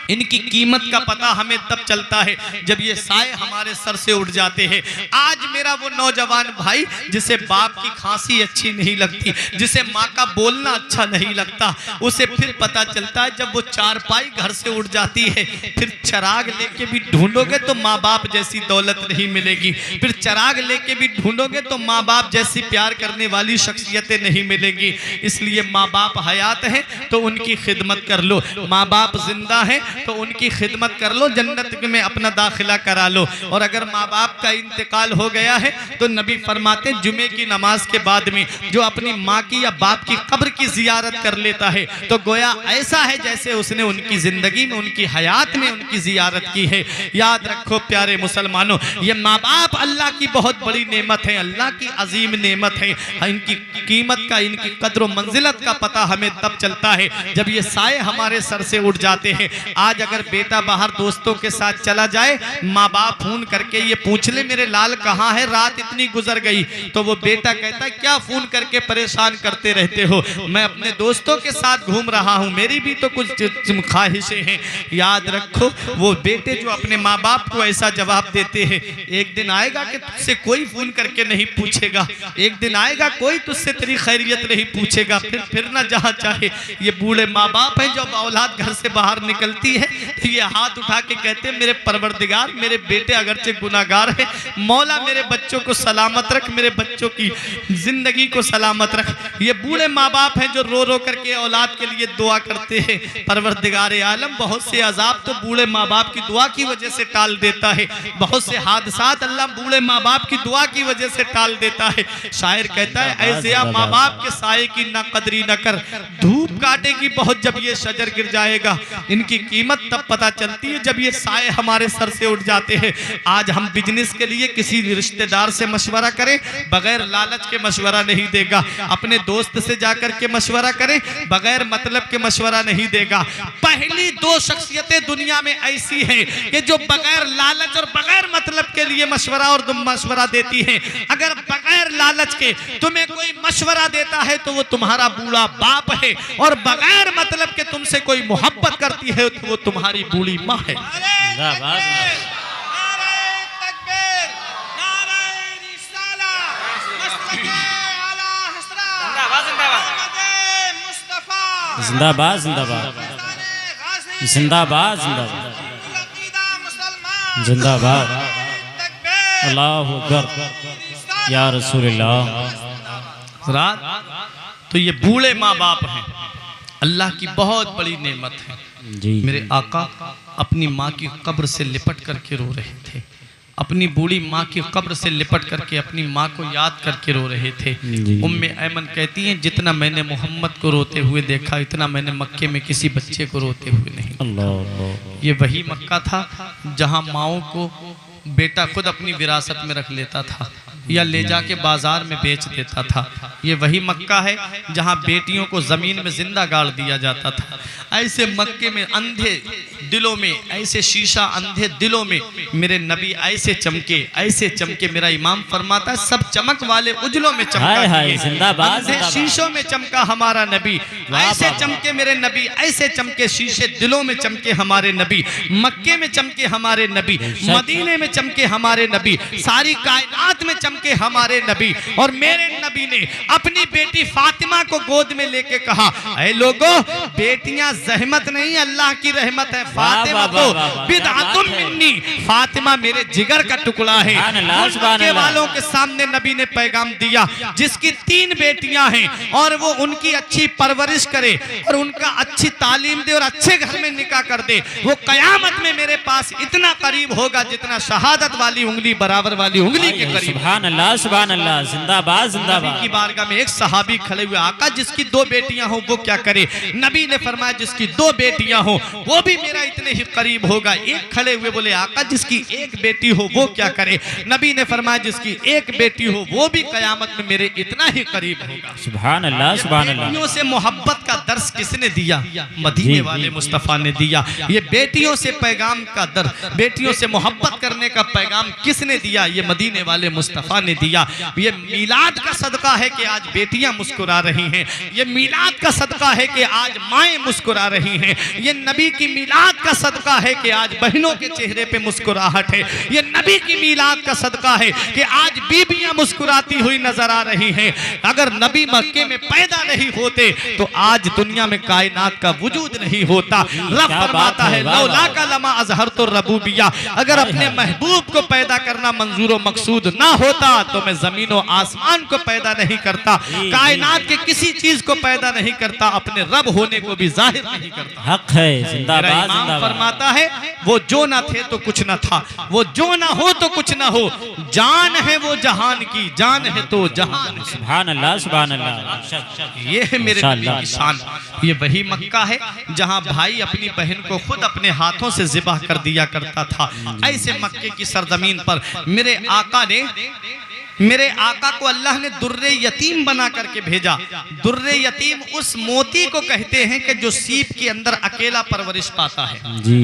इनकी कीमत का पता हमें तब चलता है जब ये साए हमारे सर से उठ जाते हैं। आज मेरा वो नौजवान भाई जिसे बाप की खांसी अच्छी नहीं लगती, जिसे माँ का बोलना अच्छा नहीं लगता, उसे फिर पता चलता है जब वो चारपाई घर से उठ जाती है। फिर चिराग लेके भी ढूंढोगे तो माँ बाप जैसी दौलत नहीं मिलेगी, फिर चिराग लेके भी ढूंढोगे तो माँ बाप जैसी प्यार करने वाली शख्सियतें नहीं मिलेंगी। इसलिए माँ बाप हयात हैं तो उनकी खिदमत कर लो, माँ बाप जिंदा हैं तो उनकी खिदमत कर लो, जन्नत में अपना दाखिला करा लो। और अगर माँ बाप का इंतकाल हो गया है तो नबी फरमाते जुमे की नमाज के बाद में जो अपनी माँ की या बाप की कब्र की जियारत कर लेता है तो गोया ऐसा है जैसे उसने उनकी जिंदगी में, उनकी हयात में उनकी जियारत की है। याद रखो प्यारे मुसलमानों, ये माँ बाप अल्लाह की बहुत बड़ी नेमत है, अल्लाह की अजीम नेमत है। इनकी कीमत का, इनकी कद्र व मंजिलत का पता हमें तब चलता है जब ये साए हमारे सर से उठ जाते हैं। आज अगर बेटा बाहर दोस्तों के साथ चला जाए, माँ बाप फोन करके ये पूछ ले मेरे लाल कहाँ है, रात इतनी गुजर गई, तो वो बेटा कहता है क्या फोन करके परेशान करते रहते हो, मैं अपने दोस्तों के साथ घूम रहा हूँ, मेरी भी तो कुछ ख्वाहिशें हैं। याद रखो, वो बेटे जो अपने माँ बाप को ऐसा जवाब देते हैं, एक दिन आएगा कि तुझसे कोई फोन करके नहीं पूछेगा, एक दिन आएगा कोई तुझसे तेरी खैरियत नहीं पूछेगा, फिर ना जहाँ चाहे। ये बूढ़े माँ बाप हैं, जब औलाद घर से बाहर निकलती है तो ये हाथ उठा के कहते हैं मेरे परवरदिगार, मेरे बेटे अगरचे गुनाहगार है, मौला मेरे बच्चों को सलामत रख, मेरे बच्चों की जिंदगी को सलामत रख। ये बूढ़े माँ बाप हैं जो रो रो करके औलाद के लिए दुआ करते हैं। परवरदिगार आलम बहुत से अजाब तो बूढ़े माँ बाप की दुआ की वजह से टाल देता है, बहुत से हादसात अल्लाह बूढ़े माँ बाप की दुआ की वजह से टाल देता है। शायर कहता है ऐसे माँ बाप के साए की ना कदरी न कर, धूप काटेगी बहुत जब ये शजर गिर जाएगा। इनकी कीमत तब पता चलती है जब ये साए हमारे सर से उठ जाते हैं। आज हम बिजनेस के लिए किसी रिश्तेदार से मशवरा करें, बगैर लालच के मशवरा नहीं देगा। अपने दोस्त से जाकर के मशवरा करें, बगैर मतलब के मशवरा नहीं देगा। पहली दो शख्सियतें दुनिया में ऐसी हैं कि जो बगैर लालच और बगैर मतलब के लिए मशवरा और मशवरा देती हैं। अगर बगैर लालच के तुम्हें कोई मशवरा देता है तो वो तुम्हारा बूढ़ा बाप है, और बगैर मतलब के तुमसे कोई मोहब्बत करती है तो वो तुम्हारी बूढ़ी माँ है। जिंदाबाद जिंदाबाद जिंदाबाद जिंदाबाद जिंदाबाद, अल्लाह अकबर या रसूलल्लाह। रात तो ये बूढ़े माँ बाप हैं, अल्लाह की बहुत बड़ी नेमत है। जी मेरे आका अपनी माँ की कब्र से लिपट करके रो रहे थे, अपनी बूढ़ी माँ की कब्र से लिपट करके अपनी माँ को याद करके रो रहे थे। उम्मे ऐमन कहती हैं जितना मैंने मोहम्मद को रोते हुए देखा इतना मैंने मक्के में किसी बच्चे को रोते हुए नहीं। अल्लाह, ये वही मक्का था जहाँ माओं को बेटा खुद अपनी विरासत में रख लेता था या ले जाके बाजार में बेच देता था। ये वही मक्का है जहाँ बेटियों को जमीन में जिंदा गाड़ दिया जाता था। ऐसे मक्के में अंधे दिलों में, ऐसे शीशा अंधे दिलों में मेरे नबी ऐसे चमके। मेरा इमाम फरमाता है सब चमक वाले उजलों में चमका, जिंदाबाद शीशों में चमका हमारा नबी। ऐसे चमके मेरे नबी, ऐसे चमके शीशे दिलों में चमके हमारे नबी, मक्के में चमके हमारे नबी, मदीने में चमके हमारे नबी, सारी कायनात में चमके हमारे नबी। और मेरे नबी ने अपनी बेटी फातिमा को गोद में लेके कहा, ऐ लोगों बेटियां जहमत नहीं अल्लाह की रहमत है। फातिमा वाह, को वाह, वाह, वाह, बिदअतुम क्या बात है। मिन्नी, फातिमा मेरे जिगर का टुकड़ा है। सुभान अल्लाह, उन सुभान मक्के अल्लाह। वालों के सामने नबी ने पैगाम दिया, जिसकी 3 बेटियां हैं और वो उनकी अच्छी परवरिश करे और उनका अच्छी तालीम दे और अच्छे घर में निकाह कर दे, वो कयामत में मेरे पास इतना करीब होगा जितना शहादत वाली उंगली बराबर वाली उंगली के करीब। सुभान अल्लाह, सुभान अल्लाह, जिंदाबाद नबी जिंदाबाद। की बारगाह में एक सहाबी खड़े हुए, आका जिसकी 2 बेटियां हो वो क्या करे? नबी ने फरमाया जिसकी 2 बेटियां हो वो भी मेरा इतने ही करीब होगा। एक खड़े हुए बोले, आका जिसकी 1 बेटी हो वो क्या करे? नबी ने फरमाया जिसकी 1 बेटी हो वो भी कयामत में मेरे इतना ही करीब होगा। सुभान अल्लाह, सुभान अल्लाह। बेटियों से मोहब्बत का दर्स किसने दिया? मदीने वाले मुस्तफ़ा ने दिया। ये बेटियों से पैगाम का दर्स, बेटियों से मोहब्बत करने का पैगाम किसने दिया? ये मदीने वाले मुस्तफ़ा ने दिया। ये मीलाद का सदका है कि आज बेटियां मुस्कुरा रही हैं। ये मीलाद का सदका है कि आज माएँ मुस्कुरा रही हैं। ये नबी की मीलाद का सदका है कि आज बहनों के चेहरे पे मुस्कुराहट है। ये नबी की मीलाद का सदका है कि आज बीबियां मुस्कुराती हुई नजर आ रही हैं। अगर नबी मक्के में पैदा नहीं होते तो आज दुनिया में कायनात का वजूद नहीं होता। रब फरमाता है लौला का लमा अजहर तो रबूबिया, अगर अपने महबूब को पैदा करना मंजूर व मकसूद ना होता तो मैं जमीन और आसमान को पैदा नहीं करता, कायनात के किसी चीज को पैदा नहीं करता, अपने रब होने को भी जाहिर नहीं करता। हक है, मेरा जिंदाबाद इमाम जिंदाबाद। फरमाता है वो जो ना थे तो कुछ ना था, वो जो ना हो तो कुछ ना हो, जान है वो जहान की, जान है तो जहान है। सुभान अल्लाह, सुभान अल्लाह। ये है मेरे नबी माशाअल्लाह। की शान। ये वही मक्का है जहां भाई अपनी बहन को खुद अपने हाथों से ज़िबह कर दिया करता था। ऐसे मक्के की सरजमीन पर मेरे आका को अल्लाह ने दुर्रे यतीम बना करके भेजा। दुर्रे यतीम उस मोती को कहते हैं कि जो सीप के अंदर अकेला परवरिश पाता है। जी,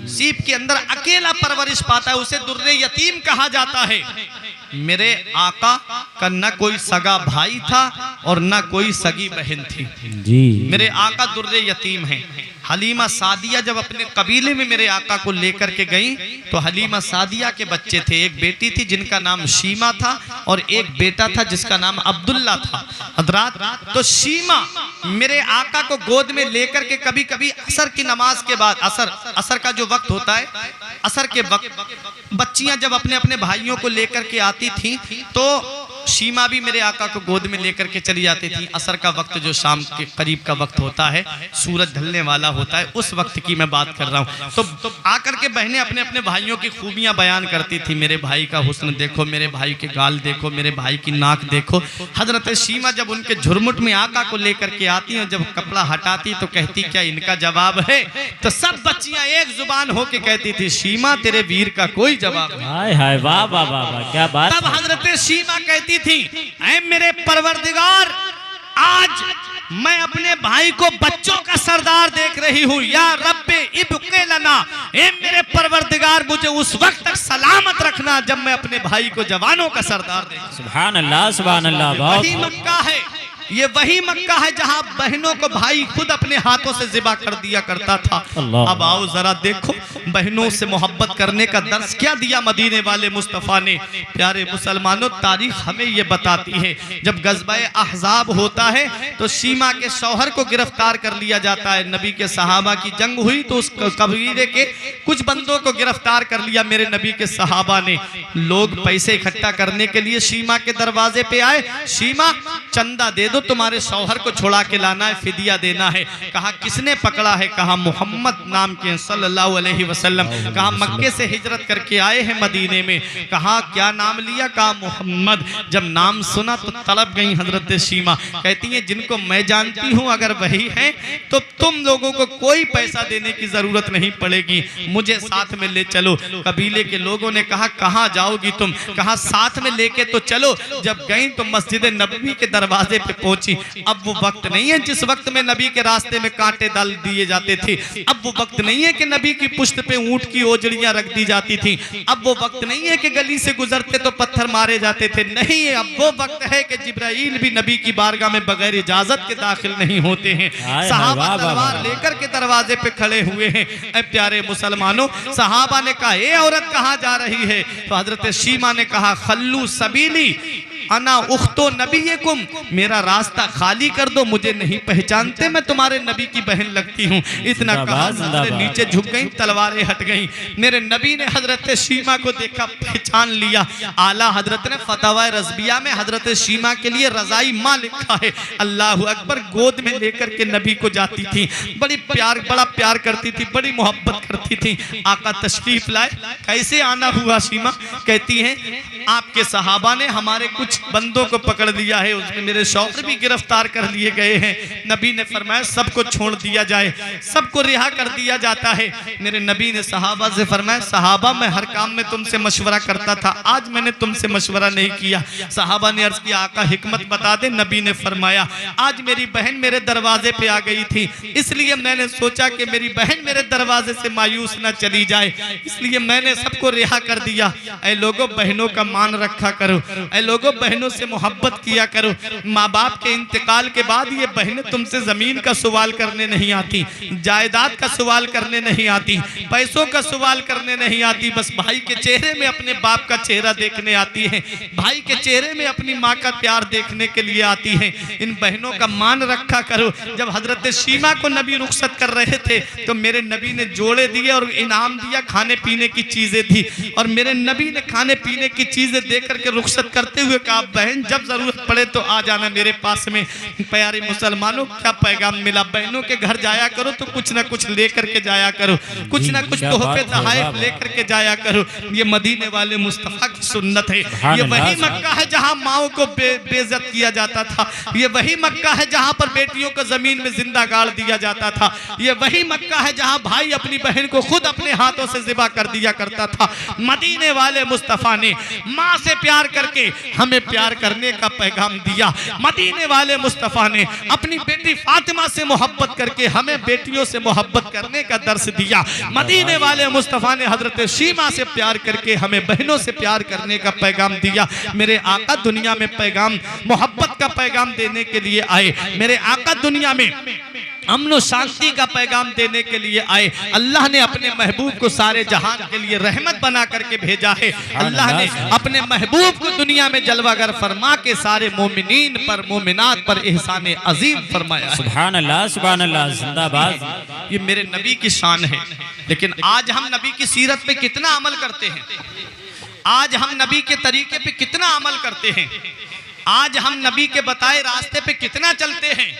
सीप के अंदर अकेला परवरिश पाता है, उसे दुर्रे यतीम कहा जाता है। मेरे आका का न कोई सगा भाई था और न कोई सगी बहन थी। जी, मेरे आका दुर्रे यतीम हैं। हलीमा सादिया जब अपने कबीले में मेरे आका को लेकर के गई तो हलीमा सादिया के बच्चे थे। एक बेटी थी जिनका नाम शीमा था और एक बेटा था जिसका नाम अब्दुल्ला था। हजरात, तो शीमा मेरे आका को गोद में लेकर के कभी कभी असर की नमाज के बाद, असर का जो वक्त होता है, असर के वक्त बच्चियां जब अपने अपने भाइयों को लेकर के आती थी तो शीमा भी मेरे आका को गोद में लेकर के चली जाती थी। असर का वक्त जो शाम के करीब का वक्त होता है, सूरज ढलने वाला होता है, उस वक्त की मैं बात कर रहा हूँ। तो आकर के बहनें अपने अपने भाइयों की खूबियां बयान करती थी। मेरे भाई का हुस्न देखो, मेरे भाई के गाल देखो, मेरे भाई की नाक देखो। हजरत शीमा जब उनके झुरमुट में आका को लेकर के आती हैं, जब कपड़ा हटाती तो कहती क्या इनका जवाब है? तो सब बच्चियां एक जुबान होके कहती थी शीमा तेरे वीर का कोई जवाब नहीं। हाय हाय, वाह वाह वाह वाह, क्या बात तब है। हजरत शीमा कहती थी ऐ मेरे परवरदिगार, आज मैं अपने भाई को बच्चों का सरदार देख रही हूँ। या रब्बे इब्क़े लना, ऐ मेरे परवरदिगार मुझे उस वक्त तक सलामत रखना जब मैं अपने भाई को जवानों का सरदार देखूं। सुभान अल्लाह, सुभान अल्लाह। बहुत वही मक्का है, ये वही मक्का है जहां बहनों को भाई खुद अपने हाथों से ज़िबा कर दिया करता था। अल्लाह। अब आओ जरा देखो बहनों से मोहब्बत करने का दर्स क्या दिया मदीने वाले मुस्तफ़ा ने। प्यारे मुसलमानों, तारीख हमें ये बताती है जब गज़बे अहज़ाब होता है तो शीमा के शौहर को गिरफ्तार कर लिया जाता है। नबी के सहाबा की जंग हुई तो उस कबीले के कुछ बंदों को गिरफ्तार कर लिया मेरे नबी के सहाबा ने। लोग पैसे इकट्ठा करने के लिए शीमा के दरवाजे पे आए, शीमा चंदा दे दो, तुम्हारे शौहर को छुड़ा के लाना है, फिदिया देना है। कहा किसने पकड़ा है? कहा मोहम्मद नाम के सल्लल्लाहु अलैहि वसल्लम। कहा मक्के से हिजरत करके आए हैं मदीने में। कहा क्या नाम लिया? कहा मोहम्मद। जब नाम सुना तो तड़प गई हजरत शीमा। कहती हैं जिनको मैं जानती हूँ अगर वही है तो तुम लोगों को कोई पैसा देने की जरूरत नहीं पड़ेगी, मुझे साथ में ले चलो। कबीले के लोगों ने कहा कहाँ जाओगी तुम? कहा साथ में लेके तो चलो। जब गई तो मस्जिद नबवी के दरवाजे पे पहुंची। अब वो वक्त नहीं है जिस वक्त में नबी के रास्ते में कांटे डाल दिए जाते थे। अब वो वक्त नहीं है कि नबी की पुश्त पे ऊंट की ओजड़ियां रख दी जाती थी। अब वो वक्त नहीं है कि गली से गुजरते तो पत्थर मारे जाते थे। नहीं, अब वो वक्त है कि जिब्राइल भी नबी की बारगाह में बगैर इजाजत के दाखिल नहीं होते हैं। सहाबा तलवार लेकर के दरवाजे पे खड़े हुए हैं। ऐ प्यारे मुसलमानों, सहाबा ने कहा ए औरत कहाँ जा रही है? तो हजरत शीमा ने कहा खल्लू सबीली, अना उख्तो नबीकुम, मेरा रास्ता खाली कर दो, मुझे नहीं पहचानते, मैं तुम्हारे नबी की बहन लगती हूँ। इतना कहा नीचे झुक गई, तलवारें हट गई। मेरे नबी ने हजरत शीमा को देखा, पहचान लिया। आला हजरत ने फतवा रज़बिया में हजरत शीमा के लिए रज़ाई माँ लिखा है। अल्लाह अकबर। गोद में लेकर के नबी को जाती थी, बड़ा प्यार करती थी, बड़ी मोहब्बत करती थी। आका तशरीफ लाए, कैसे आना हुआ शीमा? कहती हैं आपके सहाबा ने हमारे कुछ बंदों को पकड़ लिया है, उसमें मेरे शौहर भी गिरफ्तार कर लिए गए हैं। नबी ने फरमाया सबको छोड़ दिया जाए, सबको रिहा कर दिया जाता है। मेरे नबी ने सहाबा से फरमाया सहाबा मैं हर काम में तुमसे मशवरा करता था, आज मैंने तुमसे मशवरा नहीं किया। सहाबा ने अर्ज किया आका हिकमत बता दे। नबी ने फरमाया आज मेरी बहन मेरे दरवाजे पे आ गई थी, इसलिए मैंने सोचा कि मेरी बहन मेरे दरवाजे से मायूस न चली जाए, इसलिए मैंने सबको रिहा कर दिया। ऐ लोगों बहनों का मान रखा करो, ऐ लोगों बहनों से मोहब्बत किया करो। माँ बाप के इंतकाल के बाद ये बहनें तुमसे जमीन का सवाल करने नहीं आती, जायदाद का सवाल करने नहीं आती, पैसों का सवाल करने नहीं आती, बस भाई के चेहरे में अपने बाप का चेहरा देखने आती है, भाई के चेहरे में अपनी माँ का प्यार देखने के लिए आती है। इन बहनों का मान रखा करो। जब हजरत शीमा को नबी रुखसत कर रहे थे तो मेरे नबी ने जोड़े दिए और इनाम दिया, खाने पीने की चीजें थी, और मेरे नबी ने खाने पीने की चीजें देकर के रुखसत करते हुए कहा बहन जब जरूरत पड़े तो आ जाना मेरे पास में। प्यारे मुसलमानों क्या पैगाम मिला, बहनों के घर जाया करो तो कुछ ना कुछ लेकर के जाया करो, कुछ ना कुछ तोहफे तोहफे लेकर के जाया करो। ये मदीने वाले मुस्तफा की सुन्नत है। ये वही मक्का है जहाँ माओ को बेइज्जत किया जाता था, ये वही मक्का है जहाँ पर बेटियों को जमीन में जिंदा गाड़ दिया जाता था, ये वही मक्का है जहाँ भाई अपनी बहन को खुद अपने हाथों से ज़िबा कर दिया करता था। मदीने वाले मुस्तफ़ा ने माँ से प्यार करके हमें प्यार करने का पैगाम दिया। मदीने वाले मुस्तफ़ा ने अपनी बेटी फातिमा से मोहब्बत करके हमें बेटियों से मोहब्बत करने का दर्स दिया। मदीने वाले मुस्तफ़ा ने हजरत शीमा से प्यार करके हमें बहनों से प्यार करने का पैगाम दिया। मेरे आका दुनिया में पैगाम मोहब्बत का पैगाम देने के लिए आए। मेरे आका दुनिया में अमन शांति का पैगाम देने के लिए आए। अल्लाह ने अपने महबूब को सारे जहान के लिए रहमत बना करके भेजा है। अल्लाह ने अपने महबूब को दुनिया में जलवागर फरमा के सारे मोमिनीन पर मोमिनात पर एहसान अजीम फरमाया। सुभान अल्लाह जिंदाबाद। ये मेरे नबी की शान है। लेकिन आज हम नबी की सीरत पे कितना अमल करते हैं, आज हम नबी के तरीके पे कितना अमल करते हैं, आज हम नबी के बताए रास्ते पे कितना चलते हैं।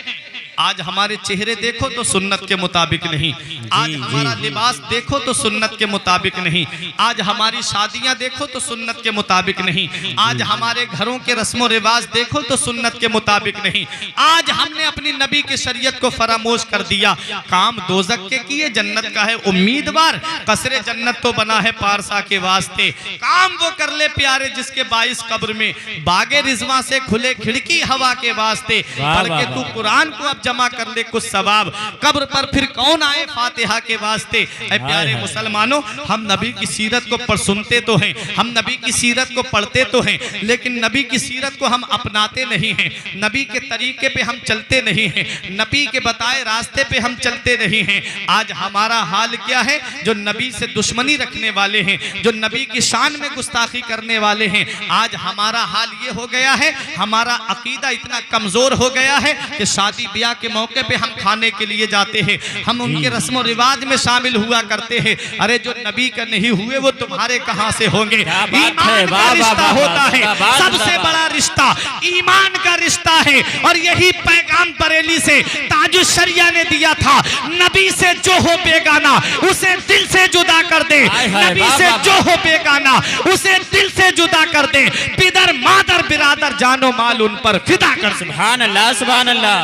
आज हमारे चेहरे देखो तो सुन्नत के मुताबिक नहीं, आज हमारा लिबास देखो तो सुन्नत के मुताबिक नहीं, आज हमारी शादियां देखो तो सुन्नत के मुताबिक नहीं, आज हमारे घरों के रस्म व रिवाज देखो तो सुन्नत के मुताबिक नहीं। आज हमने अपनी नबी की शरीयत को फरामोश कर दिया। काम दोज़ख के किए, जन्नत का है उम्मीदवार, कसरे जन्नत तो बना है पारसा के वास्ते। काम वो कर ले प्यारे जिसके बाइस कब्र में बागे रिजवा से खुले खिड़की हवा के वास्ते। पढ़ के तू कुरान को अब जमा कर ले कुछ सवाब, कब्र पर फिर कौन आए फातिहा के वास्ते। ऐ प्यारे मुसलमानों, हम नबी की सीरत को सुनते तो हैं, हम नबी की सीरत को पढ़ते तो हैं, लेकिन नबी की सीरत को हम अपनाते नहीं हैं, नबी के तरीके पे हम चलते नहीं हैं, नबी के बताए रास्ते पे हम चलते नहीं हैं। आज हमारा हाल क्या है? जो नबी से दुश्मनी रखने वाले हैं, जो नबी की शान में गुस्ताखी करने वाले हैं, आज हमारा हाल ये हो गया है, हमारा अकीदा इतना कमजोर हो गया है कि शादी ब्याह के मौके पे हम खाने के लिए जाते हैं, हम उनके रस्म रिवाज में शामिल हुआ करते हैं। अरे जो नबी का नहीं हुए वो तुम्हारे कहां से होंगे? ईमान का रिश्ता होता है, सबसे बड़ा रिश्ता ईमान का रिश्ता है। और यही पैगाम बरेली से ताजुश शरिया ने दिया था, नबी से जो हो बेगाना उसे दिल से जुदा कर दे, नबी से जो हो बेगाना उसे दिल से जुदा कर दे, पिदर मादर बिरादर जानो माल उन पर फिदा कर। सुभान अल्लाह सुभान अल्लाह,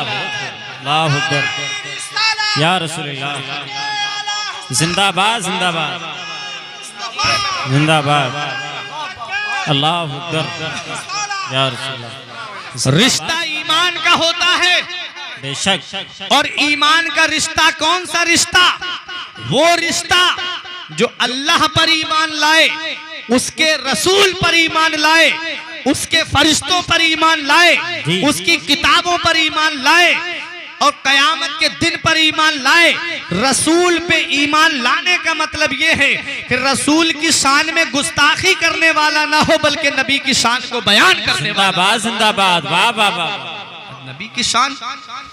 अल्लाहु अकबर या रसूलल्लाह। जिंदाबाद जिंदाबाद जिंदाबाद, अल्लाहु अकबर या रसूलल्लाह। रिश्ता ईमान का होता है बेशक, और ईमान का रिश्ता कौन सा रिश्ता? वो रिश्ता जो अल्लाह पर ईमान लाए, उसके रसूल पर ईमान लाए, उसके फरिश्तों पर ईमान लाए, उसकी किताबों पर ईमान लाए और कयामत के दिन पर ईमान लाए। रसूल पे ईमान लाने का मतलब ये है कि रसूल की शान में गुस्ताखी करने वाला ना हो, बल्कि नबी की शान को बयान करने वाला। जिंदाबाद जिंदाबाद, वाह वाह वाह। नबी की शान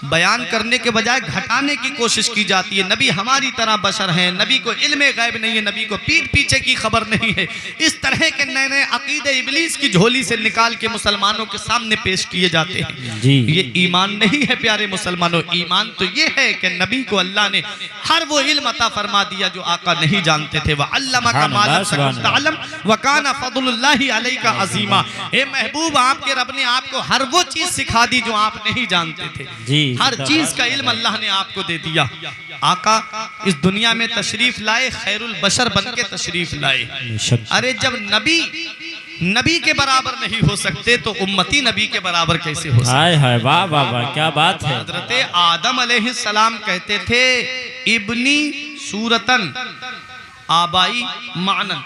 बयान करने के बजाय घटाने की कोशिश की जाती है। नबी हमारी तरह बशर हैं, नबी को इल्म गैब नहीं है, नबी को पीठ पीछे की खबर नहीं है। इस तरह के नए नए अकीदे इबलीस की झोली से निकाल के मुसलमानों के सामने पेश किए जाते हैं जी। ये ईमान नहीं है प्यारे मुसलमानों। ईमान तो ये है कि नबी को अल्लाह ने हर वो इल्म अता फरमा दिया जो आका नहीं जानते थे। वह अल्लमका मा लम तकुन तअलम व काना फज़लुल्लाहि अलैका अज़ीमा। ए महबूब, आपके रब ने आपको हर वो चीज सिखा दी जो आप नहीं जानते थे जी। हर चीज का इल्म अल्लाह ने आपको दे दिया। आका इस दुनिया में तशरीफ लाए, खैरुल बशर बन के तशरीफ लाए। अरे जब नबी के बराबर नहीं हो सकते तो उम्मती नबी के बराबर कैसे हो सकते? हाय हाय, वाह वाह वाह, क्या बात है। हजरत आदम अलैहिस्सलाम कहते थे इब्नी सूरतन आबाई मानन,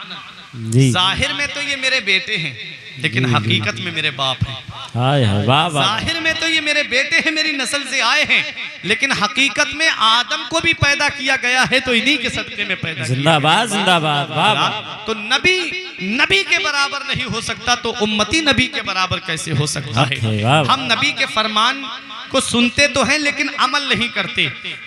जी। जाहिर में तो ये मेरे बेटे हैं लेकिन हकीकत में मेरे बाप हैं। हाय हाय, वाह वाह। जाहिर में तो ये मेरे बेटे हैं, मेरी नस्ल से आए हैं, लेकिन हकीकत में आदम को भी पैदा किया गया है तो इन्हीं के सदके में पैदा किया। जिंदाबाद जिंदाबाद, वाह वाह। तो नबी के बराबर नहीं हो सकता तो उम्मती नबी के बराबर कैसे हो सकता है? हम नबी के फरमान को सुनते तो हैं लेकिन अमल नहीं करते,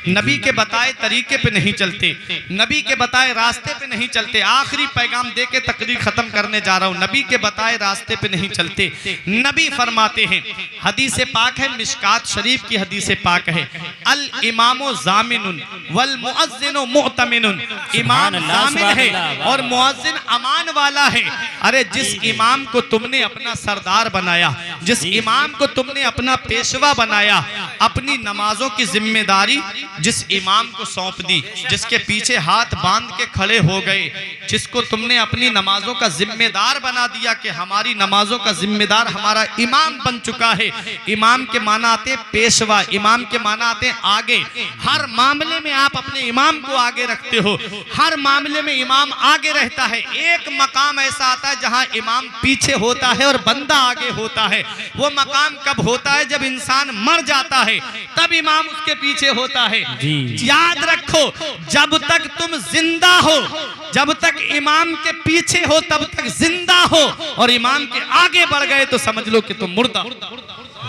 नबी के बताए तरीके पे नहीं चलते, नबी के बताए रास्ते पे नहीं चलते। आखिरी पैगाम दे के तकरीर खत्म करने जा रहा हूं। नबी के बताए रास्ते पे नहीं चलते। नबी फरमाते हैं, हदीस पाक है, मिशकात शरीफ की हदीस पाक है, अल इमामो जामिनुन वल मुअज्जिनो मुअतमिनुन। इमाम जामिन है और मुअज्जिन अमान वाला है। अरे जिस इमाम को तुमने अपना सरदार बनाया, जिस इमाम को तुमने अपना पेशवा बनाया, अपनी नमाजों की जिम्मेदारी जिस इमाम को सौंप दी, जिसके पीछे हाथ बांध के खड़े हो गए, जिसको तुमने अपनी नमाजों का जिम्मेदार बना दिया कि हमारी नमाजों का जिम्मेदार हमारा इमाम बन चुका है। इमाम के माना आते पेशवा, इमाम के माना आते आगे। हर मामले में आप अपने इमाम को आगे रखते हो, हर मामले में इमाम आगे रहता है। एक मकाम ऐसा आता है जहां इमाम पीछे होता है और बंदा आगे होता है। वो मकाम कब होता है? जब इंसान मर जाता है तब इमाम उसके पीछे होता है। याद रखो, जब तक तुम जिंदा हो, जब तक इमाम के पीछे हो तब तक जिंदा हो, और इमाम के आगे बढ़ गए तो समझ लो कि तुम मुर्दा।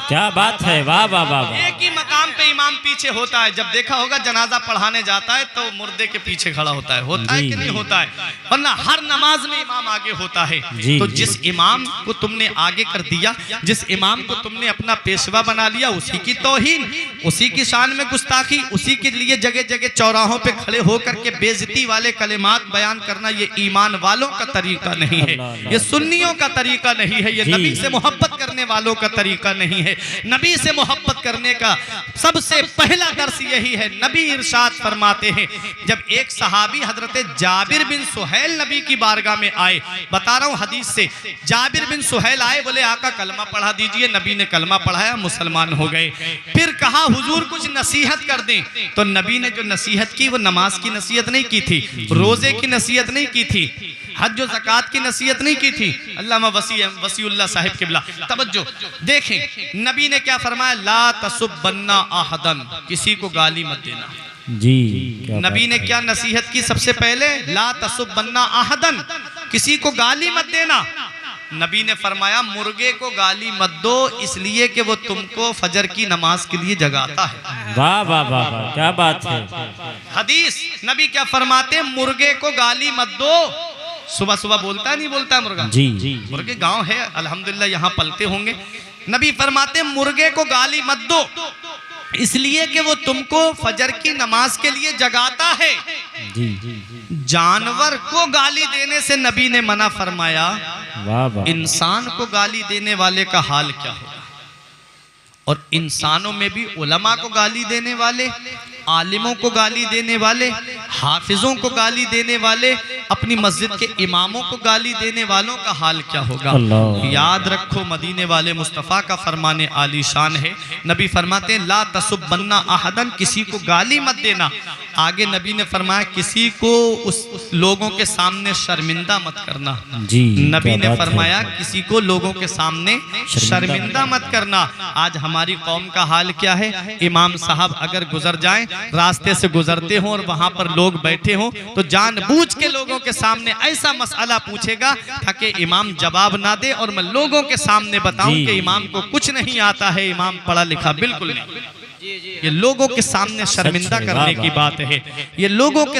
क्या बात है, वाह वाह वाह। एक ही मकाम पे इमाम पीछे होता है। जब देखा होगा जनाजा पढ़ाने जाता है तो मुर्दे के पीछे खड़ा होता है कि नहीं होता है? वरना हर नमाज में इमाम आगे होता है। तो जिस इमाम को तुमने आगे कर दिया, जिस इमाम को तुमने अपना पेशवा बना लिया, उसी की तौहीन, उसी की शान में गुस्ताखी, उसी के लिए जगह जगह चौराहों पे खड़े होकर के बेइज्जती वाले कलिमात बयान करना, ये ईमान वालों का तरीका नहीं है, ये सुन्नियों का तरीका नहीं है, ये नबी से मोहब्बत करने वालों का तरीका नहीं है। नबी से मोहब्बत करने का सबसे पहला दर्स यही है। नबी इरशाद फरमाते हैं, जब एक सहाबी हजरत जाबिर बिन सुहैल नबी की बारगाह में आए, बता रहा हूं हदीस से, जाबिर बिन सुहैल आए, बोले आका कलमा पढ़ा दीजिए। नबी ने कलमा पढ़ाया, मुसलमान हो गए। फिर कहा हुजूर कुछ नसीहत कर दें, तो नबी ने जो नसीहत की वो नमाज की नसीहत नहीं की थी, रोजे की नसीहत नहीं की थी, हज और ज़कात की नसीहत नहीं की थी। अल्लामा वसीउल्लाह साहिब किबला तवज्जो देखें, नबी ने क्या फरमाया? ला तसुब्बन्ना अहदन, किसी को गाली मत देना। जी। नबी ने क्या नसीहत की? सबसे पहले ला तसुब्बन्ना अहदन, किसी को गाली मत देना। नबी ने फरमाया मुर्गे को गाली मत दो, इसलिए कि वो तुमको फजर की नमाज के लिए जगाता है। वाह वाह वाह वाह, क्या बात है। हदीस नबी क्या फरमाते? मुर्गे को गाली मत दो। सुबह सुबह बोलता नहीं बोलता मुर्गा? जी जी। मुर्गे गांव है अल्हम्दुलिल्लाह, यहाँ पलते होंगे। नबी फरमाते मुर्गे को गाली मत दो, इसलिए कि वो तुमको फजर की नमाज के लिए जगाता है। जी। जानवर को गाली देने से नबी ने मना फरमाया, वाह वाह। इंसान को गाली देने वाले का हाल क्या होगा? और इंसानों में भी उलमा को गाली देने वाले आलिमों को गाली देने वाले, हाफिजों को गाली देने वाले, अपनी मस्जिद के इमामों को गाली देने वालों का हाल क्या होगा। याद रखो, मदीने वाले मुस्तफ़ा का फरमाने आलीशान है। नबी फरमाते हैं ला तसुब्बन्ना अहदन, किसी को गाली मत देना। आगे नबी ने फरमाया किसी को उस लोगों के सामने शर्मिंदा मत करना। जी, नबी ने फरमाया किसी को लोगों के सामने शर्मिंदा मत करना। आज हमारी कौम का हाल क्या है, इमाम साहब अगर गुजर जाएं, रास्ते से गुजरते हों और वहां पर लोग बैठे हों, तो जानबूझ के लोगों के सामने ऐसा मसला पूछेगा ताकि इमाम जवाब ना दे और मैं लोगों के सामने बताऊं कि इमाम को कुछ नहीं आता है, इमाम पढ़ा लिखा बिल्कुल नहीं। ये लोगों के सामने शर्मिंदा करने की बात है, ये लोगों के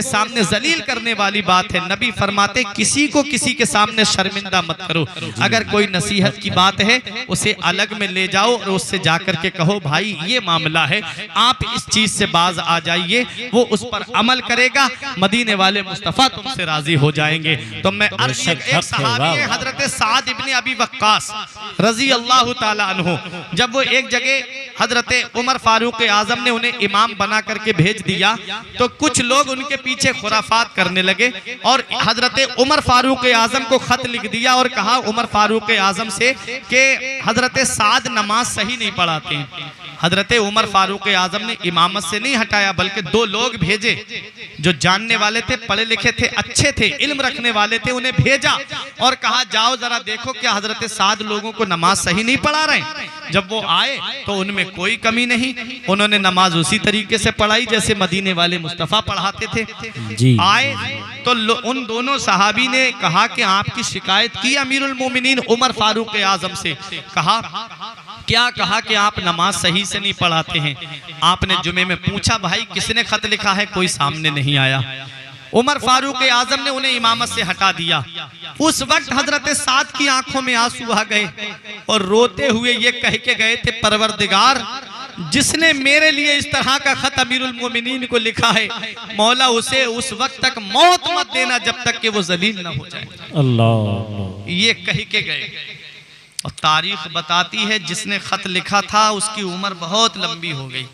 सामने जलील करने वाली बात है। नबी फरमाते किसी को किसी के सामने शर्मिंदा मत करो। अगर कोई नसीहत की बात है उसे अलग में ले जाओ और उससे जाकर के कहो भाई ये मामला है, आप इस चीज से बाज आ जाइए, वो उस पर अमल करेगा, मदीने वाले मुस्तफ़ा तुमसे राजी हो जाएंगे। तो मैं अर्ज, एक सहाबी है हजरत साद इब्ने अबी वक्कास रजी अल्लाह ताला अन्हु, जब वो एक जगह हजरत उमर फारूक आजम ने उन्हें इमाम बना करके भेज दिया, तो कुछ लोग उनके पीछे खुराफात करने लगे और हजरत उमर फारूक आजम को खत लिख दिया और कहा उमर फारूक आजम से कि हजरत साद नमाज सही नहीं पढ़ाते हैं। हजरत उमर फारूक आजम ने इमामत से नहीं हटाया, बल्कि दो लोग भेजे जो जानने वाले थे, पढ़े लिखे थे, अच्छे थे, इल्म रखने वाले थे, उन्हें भेजा और कहा जाओ जरा देखो क्या हजरत साद लोगों को नमाज सही नहीं पढ़ा रहे। जब वो आए तो उनमें कोई कमी नहीं, उन्होंने नमाज उसी तरीके से पढ़ाई जैसे मदीने वाले मुस्तफ़ा पढ़ाते थे। जी। आए तो उन दोनों सहाबी ने कहा कि आपकी शिकायत की अमीरुल मोमिनीन उमर फारूक आजम से। कहा क्या? कहा कि आप नमाज सही से नहीं पढ़ाते हैं। आपने जुमे में पूछा भाई किसने खत लिखा है, कोई सामने नहीं आया। उमर फारूक आजम ने उन्हें इमामत से हटा दिया। उस वक्त हजरत साद की आंखों में आंसू आ गए और रोते हुए ये कह के गए थे परवरदिगार, जिसने मेरे लिए इस तरह का खत अमीरुल मोमिनीन को लिखा है, मौला उसे उस वक्त तक मौत मत देना जब तक कि वो जलील ना हो जाए। अल्लाह। ये कह के गए। और तारीख बताती है जिसने खत लिखा था उसकी उम्र बहुत लंबी हो गई।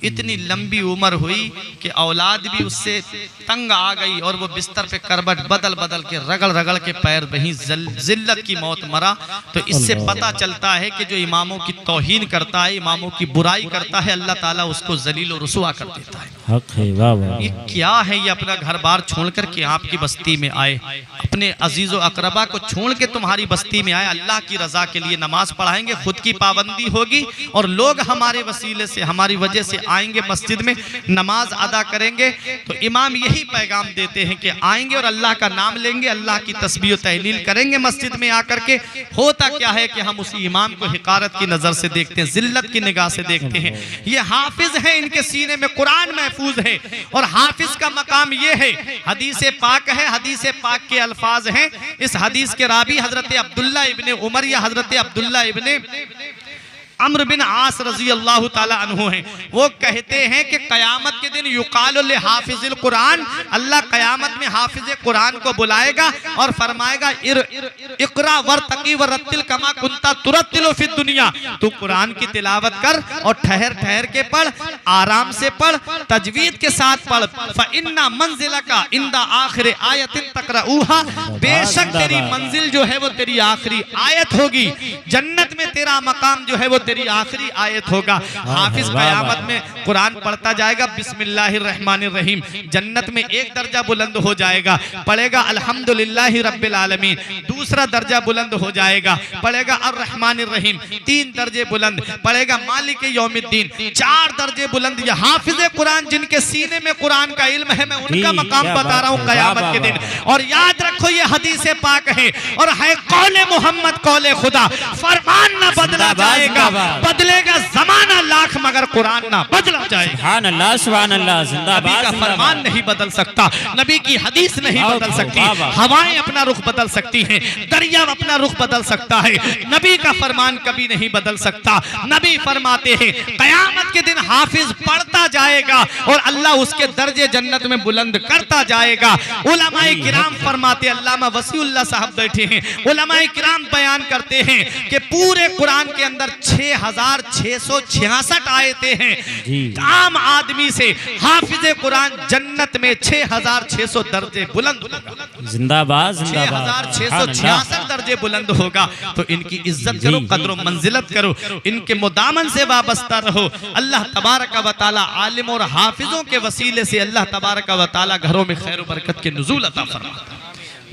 इतनी लंबी उम्र हुई कि औलाद भी उससे तंग आ गई और वो बिस्तर पे करबट बदल बदल के रगड़ रगड़ के पैर वहीं जिल्लत की मौत मरा। तो इससे पता चलता है कि जो इमामों की तौहीन करता है, इमामों की बुराई करता है, अल्लाह ताला उसको जलील और रुसवा कर देता है। हक है, वाह वाह। ये क्या है, ये अपना घर बार छोड़ कर के आपकी बस्ती में आए, अपने अजीज़ो अकरबा को छोड़ के तुम्हारी बस्ती में आए, अल्लाह की रजा के लिए नमाज पढ़ाएंगे, खुद की पाबंदी होगी और लोग हमारे वसीले से, हमारी वजह से आएंगे मस्जिद में, नमाज अदा करेंगे। तो इमाम यही पैगाम देते हैं कि आएंगे और अल्लाह का नाम लेंगे, अल्लाह की तस्बीह और तहलील करेंगे मस्जिद में आकर के। होता क्या है कि हम उसी इमाम को हिकारत की नज़र से देखते हैं, जिल्लत की निगाह से देखते हैं। ये हाफिज है, इनके सीने में कुरान महफूज है और हाफिज का मकाम ये है, हदीस पाक है, हदीस पाक के अल्फाज हैं। इस हदीस के रावी हजरत अब्दुल्ला इब्ने उमर या हजरत अब्दुल्ला इब्ने अम्र बिन आस रजी अल्लाह ताला अन्हु हैं। वो कहते हैं कि कयामत के दिन युकाल ले हाफिजुल कुरान, अल्लाह कयामत में हाफिज कुरान को बुलाएगा और फरमाएगा इकरा वर्तकी वरत्तिल कमा कुंता तुरत्तिलु फी दुनिया, तू कुरान की तिलावत कर और ठहर ठहर के पढ़, आराम से पढ़, तजवीद के साथ पढ़। फइन्ना मंजिलका इंदा आखिर आयतिन तकराऊहा, बेशक तेरी मंजिल जो है वो तेरी आखिरी आयत होगी, जन्नत में तेरा मकाम जो है वो तेरी आखिरी आयत होगा। हाफिज कयामत में कुरान पढ़ता जाएगा बिस्मिल्लाहिर्रहमानिर्रहीम, जन्नत में एक दर्जा बुलंद हो जाएगा, पढ़ेगा अल्हम्दुलिल्लाहि रब्बिल आलमीन, दूसरा दर्जा बुलंद हो जाएगा, पढ़ेगा अर्रहमानिर्रहीम, 3 दर्जे बुलंद, पढ़ेगा मालिक यौमिद्दीन, 4 दर्जे बुलंद। ये हाफिज कुरान जिनके सीने में कुरान का इल्म है, मैं उनका मकाम बता रहा हूँ कयामत के दिन। और याद रखो ये हदीस पाक है और है कौले मोहम्मद कौले खुदा, फरमान ना बदला जाएगा, बदलेगा जमाना लाख मगर कुरान ना बदला जाएगा। सुभान अल्लाह, सुभान अल्लाह, जिंदाबाद। नबी का फरमान नहीं बदल सकता, नबी की हदीस नहीं बदल सकती, हवाएं अपना रुख बदल सकती हैं, दरिया अपना रुख बदल सकता है, नबी का फरमान कभी नहीं बदल सकता। नबी फरमाते हैं कयामत के दिन हाफिज पढ़ता जाएगा और अल्लाह उसके दर्जे जन्नत में बुलंद करता जाएगा। उलमाए किराम फरमाते, अल्लामा वसीउल्लाह साहब बैठे हैं, उलमाए किराम बयान करते हैं कि पूरे कुरान के अंदर 6 6666 आयतें हैं। जी। आम आदमी से हाफिज कुरान जन्नत में 6600 दर्जे बुलंद होगा, जिंदाबाद जिंदाबाद। 6666 दर्जे बुलंद होगा। तो इनकी इज्जत करो, जी। कदर मंजिलत करो, इनके मुदामन से वाबस्ता रहो। अल्लाह तबारक व तआला आलिम और हाफिजों के वसीले से अल्लाह तबारक व तआला घरों में खैर बरकत के नुज़ूल अता फरमाता है।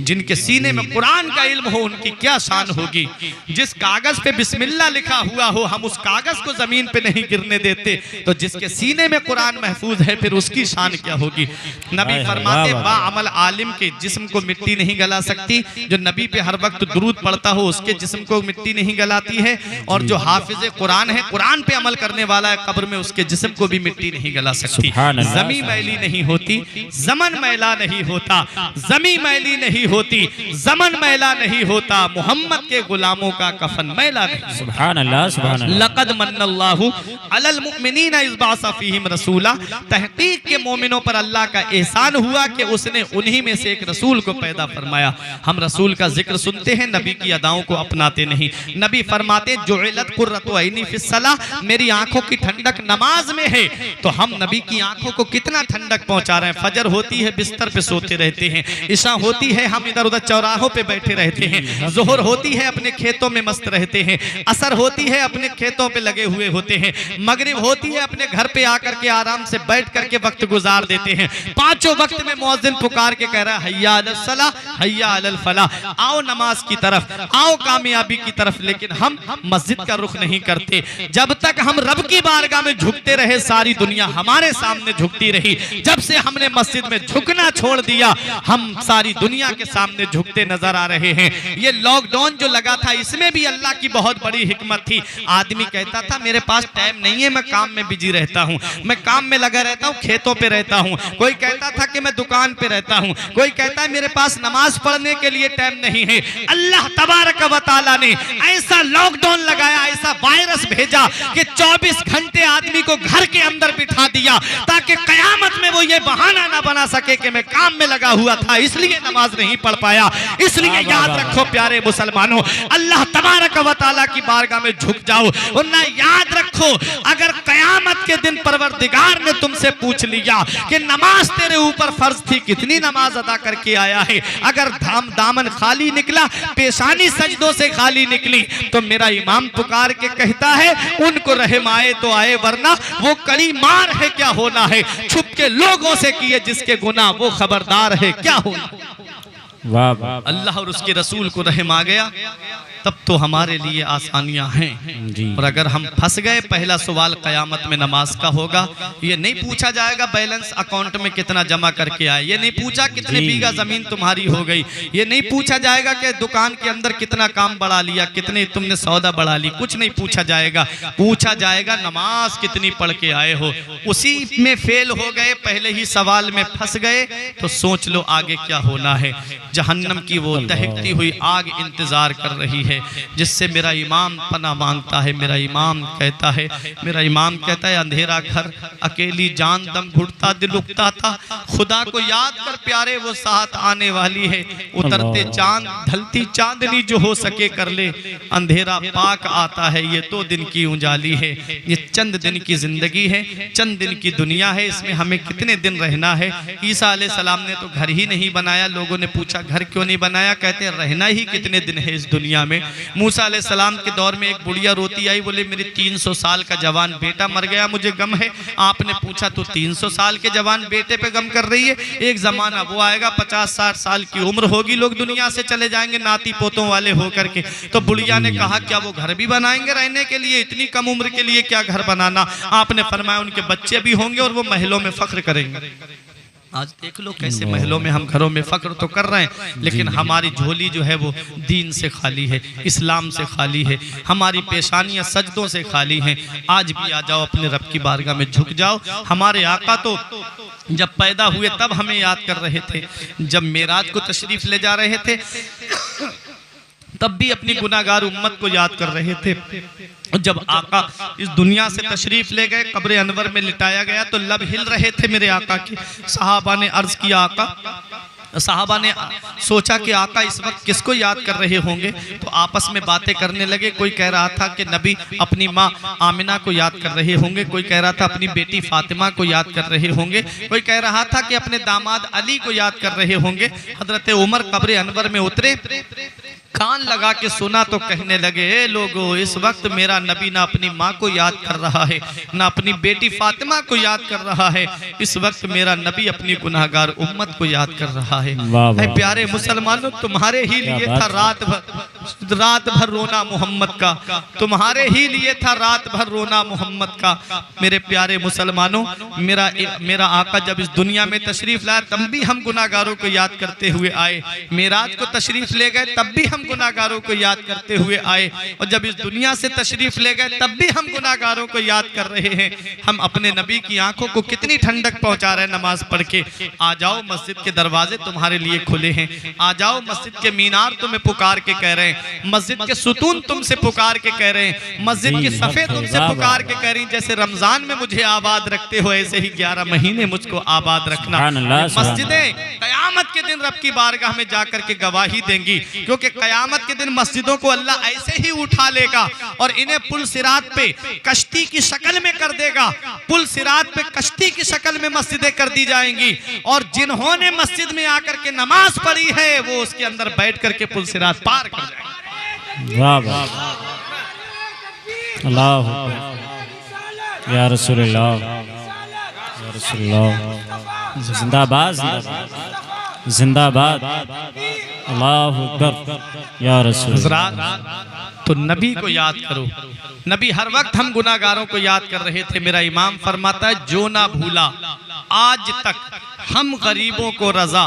जिनके सीने में कुरान का इल्म हो उनकी क्या शान होगी। जिस कागज पे बिस्मिल्लाह लिखा हुआ हो हम उस कागज को जमीन पे नहीं गिरने देते, तो जिसके सीने में कुरान महफूज है फिर उसकी शान क्या होगी। नबी फरमाते बा अमल आलिम के जिस्म को मिट्टी नहीं गला सकती, जो नबी पे हर वक्त दुरूद पढ़ता हो उसके जिस्म को मिट्टी नहीं गलाती है, और जो हाफिज कुरान है, कुरान पे अमल करने वाला है, कब्र में उसके जिस्म को भी मिट्टी नहीं गला सकती। जमी मैली नहीं होती, जमन मैला नहीं होता, जमी मैली नहीं होती, जमन मैला नहीं होता, मोहम्मद के गुलामों का कफन मैला नहीं। सुभान अल्लाह सुभान अल्लाह। लक़द मन्नल्लाहु अलल मुमिनीना इज़ बअसा फ़ीहिम रसूला, तहक़ीक़ के मोमिनों पर अल्लाह का एहसान हुआ कि उसने उन्हीं में से एक रसूल को पैदा फरमाया। हम रसूल का जिक्र सुनते हैं, नबी की अदाओं को अपनाते नहीं। नबी फरमाते जुइलत कुर्रतु ऐनी फ़िस्सलाह, मेरी आंखों की ठंडक नमाज में है। तो हम नबी की आंखों को कितना ठंडक पहुंचा रहे हैं। फजर होती है बिस्तर पे सोते रहते हैं, इशा होती है हम इधर उधर चौराहों पे बैठे रहते हैं, जोहर होती है अपने खेतों में मस्त रहते हैं, असर होती है अपने खेतों पे लगे हुए होते हैं, मगरिब होती है अपने घर पे आकर के आराम से बैठ करके वक्त गुजार देते हैं। पांचों वक्त में मुअज्जिन पुकार के कह रहा है हय्या अलस सलाह हय्या अलल फलाह, आओ नमाज की तरफ, आओ कामयाबी की तरफ। लेकिन हम मस्जिद का रुख नहीं करते। जब तक हम रब की बारगाह में झुकते रहे सारी दुनिया हमारे सामने झुकती रही। जब से हमने मस्जिद में झुकना छोड़ दिया हम सारी दुनिया के सामने झुकते नजर आ रहे हैं। ये लॉकडाउन जो लगा था इसमें भी अल्लाह की बहुत बड़ी हिकमत थी। आदमी कहता था मेरे पास टाइम नहीं है, मैं काम में बिजी रहता हूँ, मैं काम में लगा रहता हूँ, खेतों पे रहता हूँ। कोई कहता था कि मैं दुकान पे रहता हूँ, कोई कहता है मेरे पास नमाज पढ़ने के लिए टाइम नहीं है। अल्लाह तबारक व तआला ने ऐसा लॉकडाउन लगाया, ऐसा वायरस भेजा कि 24 घंटे आदमी को घर के अंदर बिठा दिया ताकि कयामत में वो ये बहाना ना बना सके कि मैं काम में लगा हुआ था इसलिए नमाज नहीं पढ़ पाया। इसलिए याद रखो प्यारे मुसलमानों, अल्लाह तबारक व तआला की बारगाह में झुक जाओ। वरना याद रखो अगर कयामत के दिन परवरदिगार ने तुमसे पूछ लिया कि नमाज तेरे ऊपर फर्ज थी, कितनी नमाज अदा करके आया है, अगर दामन खाली निकला, पेशानी सजदों से खाली निकली, तो मेरा इमाम पुकार के कहता है उनको रहम आए तो आए, वरना वो कड़ी मार है क्या होना है। छुप के लोगों से किए जिसके गुनाह वो खबरदार है क्या होना। वाह वाह। अल्लाह और उसके रसूल को रहम आ गया तब तो हमारे लिए आसानियां हैं। जी। और अगर हम फंस गए, पहला सवाल कयामत में नमाज का होगा। ये नहीं पूछा जाएगा बैलेंस अकाउंट में कितना जमा करके आए, ये नहीं पूछा कितने बीघा जमीन तुम्हारी हो गई, ये नहीं पूछा जाएगा कि दुकान के अंदर कितना काम बढ़ा लिया, कितने तुमने सौदा बढ़ा ली, कुछ नहीं पूछा जाएगा। पूछा जाएगा नमाज कितनी पढ़ के आए हो। उसी में फेल हो गए, पहले ही सवाल में फंस गए तो सोच लो आगे क्या होना है। जहन्नम की वो दहकती हुई आग इंतजार कर रही है जिससे मेरा इमाम पना मांगता है। मेरा इमाम कहता है, मेरा इमाम कहता है अंधेरा घर अकेली जान दम घुटता दिल उगता था, खुदा को याद कर प्यारे वो साथ आने वाली है। उतरते चांद ढलती चांदनी जो हो सके कर ले, अंधेरा पाक आता है ये तो दिन की उजाली है। ये चंद दिन की जिंदगी है, चंद दिन की दुनिया है, इसमें हमें कितने दिन रहना है। ईसा अलैहिस्सलाम ने तो घर ही नहीं बनाया। लोगों ने पूछा घर क्यों नहीं बनाया, कहते रहना ही कितने दिन है इस दुनिया में। मूसा अलैहिस्सलाम के दौर में एक बुढ़िया रोती आई, बोले मेरे 300 साल का जवान बेटा मर गया, मुझे गम है। आपने पूछा तो 300 साल के जवान बेटे पे गम कर रही है, एक जमाना वो आएगा 50-60 साल की उम्र होगी, लोग दुनिया से चले जाएंगे नाती पोतों वाले होकर के। तो बुढ़िया ने कहा क्या वो घर भी बनाएंगे रहने के लिए, इतनी कम उम्र के लिए क्या घर बनाना। आपने फरमाया उनके बच्चे भी होंगे और वो महलों में फख्र करेंगे। आज देख लो कैसे महलों में हम घरों में फख्र तो कर रहे हैं, लेकिन हमारी झोली जो है वो दीन से खाली है, इस्लाम से खाली है, हमारी पेशानियां सजदों से खाली हैं। आज भी आ जाओ अपने रब की बारगाह में झुक जाओ। हमारे आका तो जब पैदा हुए तब हमें याद कर रहे थे, जब मेराज को तशरीफ ले जा रहे थे तब भी अपनी गुनाहगार उम्मत को याद कर रहे थे। जब आका इस दुनिया से तशरीफ ले गए, कब्र अनवर में लिटाया गया तो लब हिल रहे थे मेरे आका के। सहाबा ने अर्ज किया आका साहबा ने सोचा कि आका इस वक्त किसको याद कर रहे होंगे, तो आपस में बातें करने लगे। कोई कह रहा था कि नबी अपनी माँ आमिना को याद कर रहे होंगे, कोई कह रहा था अपनी बेटी फातिमा को याद कर रहे होंगे, कोई कह रहा था कि अपने दामाद अली को याद कर रहे होंगे। हजरत उमर कब्र अनवर में उतरे, कान लगा के सुना तो कहने लगे, ए लोगो, इस वक्त मेरा नबी ना अपनी माँ को याद कर रहा है, ना अपनी बेटी फातिमा को याद कर रहा है, इस वक्त मेरा नबी अपनी गुनाहगार उम्मत को याद कर रहा है। प्यारे मुसलमानों, तुम्हारे ही लिए था रात भर रोना मोहम्मद का, तुम्हारे ही लिए था रात भर रोना मोहम्मद का। मेरे प्यारे मुसलमानों, मेरा आका जब इस दुनिया में तशरीफ लाया तब भी हम गुनाहगारों को याद करते हुए आए, मेराज को तशरीफ ले गए तब भी हम गुनाहगारों को याद करते हुए आए, और जब इस दुनिया से तशरीफ ले गए तब भी हम गुनाहगारों को याद कर रहे हैं। हम अपने नबी की आंखों को कितनी ठंडक पहुंचा रहे हैं नमाज पढ़ के। आ जाओ, मस्जिद के दरवाजे तुम्हारे लिए खुले हैं, आ जाओ, मस्जिद के मीनार तुम्हें पुकार के कह रहे हैं, मस्जिद के सुतून तुमसे पुकार के कह रहे हैं, मस्जिद के सफे तुमसे पुकार के कह रही हैं, जैसे रमजान में मुझे आबाद रखते हो ऐसे ही 11 महीने मुझको आबाद रखना। मस्जिदें कयामत के दिन रब की बारगाह में जाकर के गवाही देंगी, क्योंकि कयामत के दिन मस्जिदों को अल्लाह ऐसे ही उठा लेगा और इन्हें पुल सिरात पे कश्ती की शक्ल में कर देगा। पुल सिरात पे कश्ती की शक्ल में मस्जिदें कर दी जाएंगी, और जिन्होंने मस्जिद में आकर के नमाज पढ़ी है वो उसके अंदर बैठ करके पुल सिरात पार कर जाएंगे। वाह वाह, अल्लाह या रसूलुल्लाह, या रसूलुल्लाह, जिंदाबाद जिंदाबाद जिंदाबाद, अल्लाहु अकबर या रसूल। तो नबी को याद करो। नबी हर वक्त हम गुनाहगारों को याद कर रहे थे। मेरा इमाम फरमाता है, जो ना भूला आज तक हम गरीबों को रजा,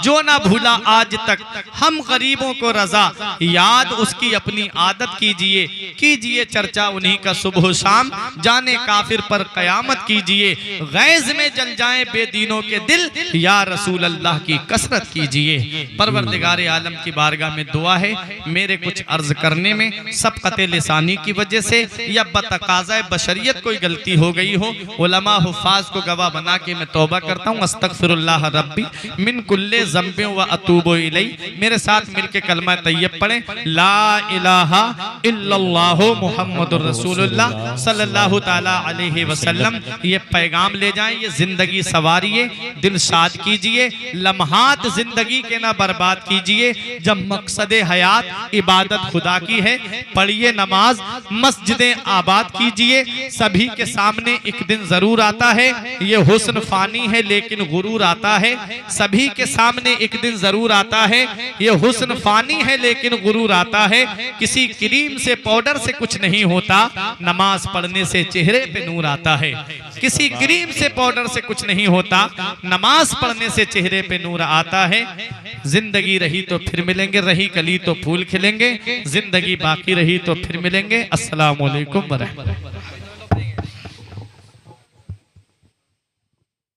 जो ना भूला आज तक हम गरीबों को रजा, याद उसकी अपनी आदत कीजिए, कीजिए चर्चा उन्हीं का सुबह शाम, जाने काफिर पर कयामत कीजिए, गैज में जल जाएं बेदीनों के दिल, या रसूल अल्लाह की कसरत कीजिए। परवरदिगार आलम की बारगाह में दुआ है, मेरे कुछ अर्ज करने में सबकत लिसानी की वजह से या बतकाज़ा बशरियत कोई गलती हो गई हो, उलमा हुफ़ाज को गवाह बना के मैं तौबा करता हूँ। अस्तगफिरुल्लाह रब्बी मिन कुल्ले ज़ंबे व अतूबु इलैह। मेरे साथ मिलके कलमा तैयब पढ़ें, ला इलाहा इल्लल्लाहु मुहम्मदुर रसूलुल्लाह सल्लल्लाहु ताला अलैहि वसल्लम। ये पैगाम ले जाएं, ये जिंदगी सवारिए, दिल शाद कीजिए, लम्हात जिंदगी के ना बर्बाद कीजिए। जब मकसद हयात इबादत खुदा की है, पढ़िए नमाज, मस्जिदें आबाद कीजिए। सभी के सामने एक दिन जरूर आता है, ये हुस्न फानी है लेकिन गुरूर आता है। सभी के सामने एक दिन जरूर आता है, ये हुस्न फानी है लेकिन गुरूर आता है। किसी क्रीम से पाउडर से कुछ नहीं होता, नमाज पढ़ने से चेहरे पे नूर आता है। किसी क्रीम से पाउडर से कुछ नहीं होता, नमाज पढ़ने से चेहरे पे नूर आता है। जिंदगी रही तो फिर मिलेंगे, रही कली तो फूल खिलेंगे, जिंदगी बाकी रही तो फिर मिलेंगे। अस्सलाम वालेकुम व रहमतुल्लाह।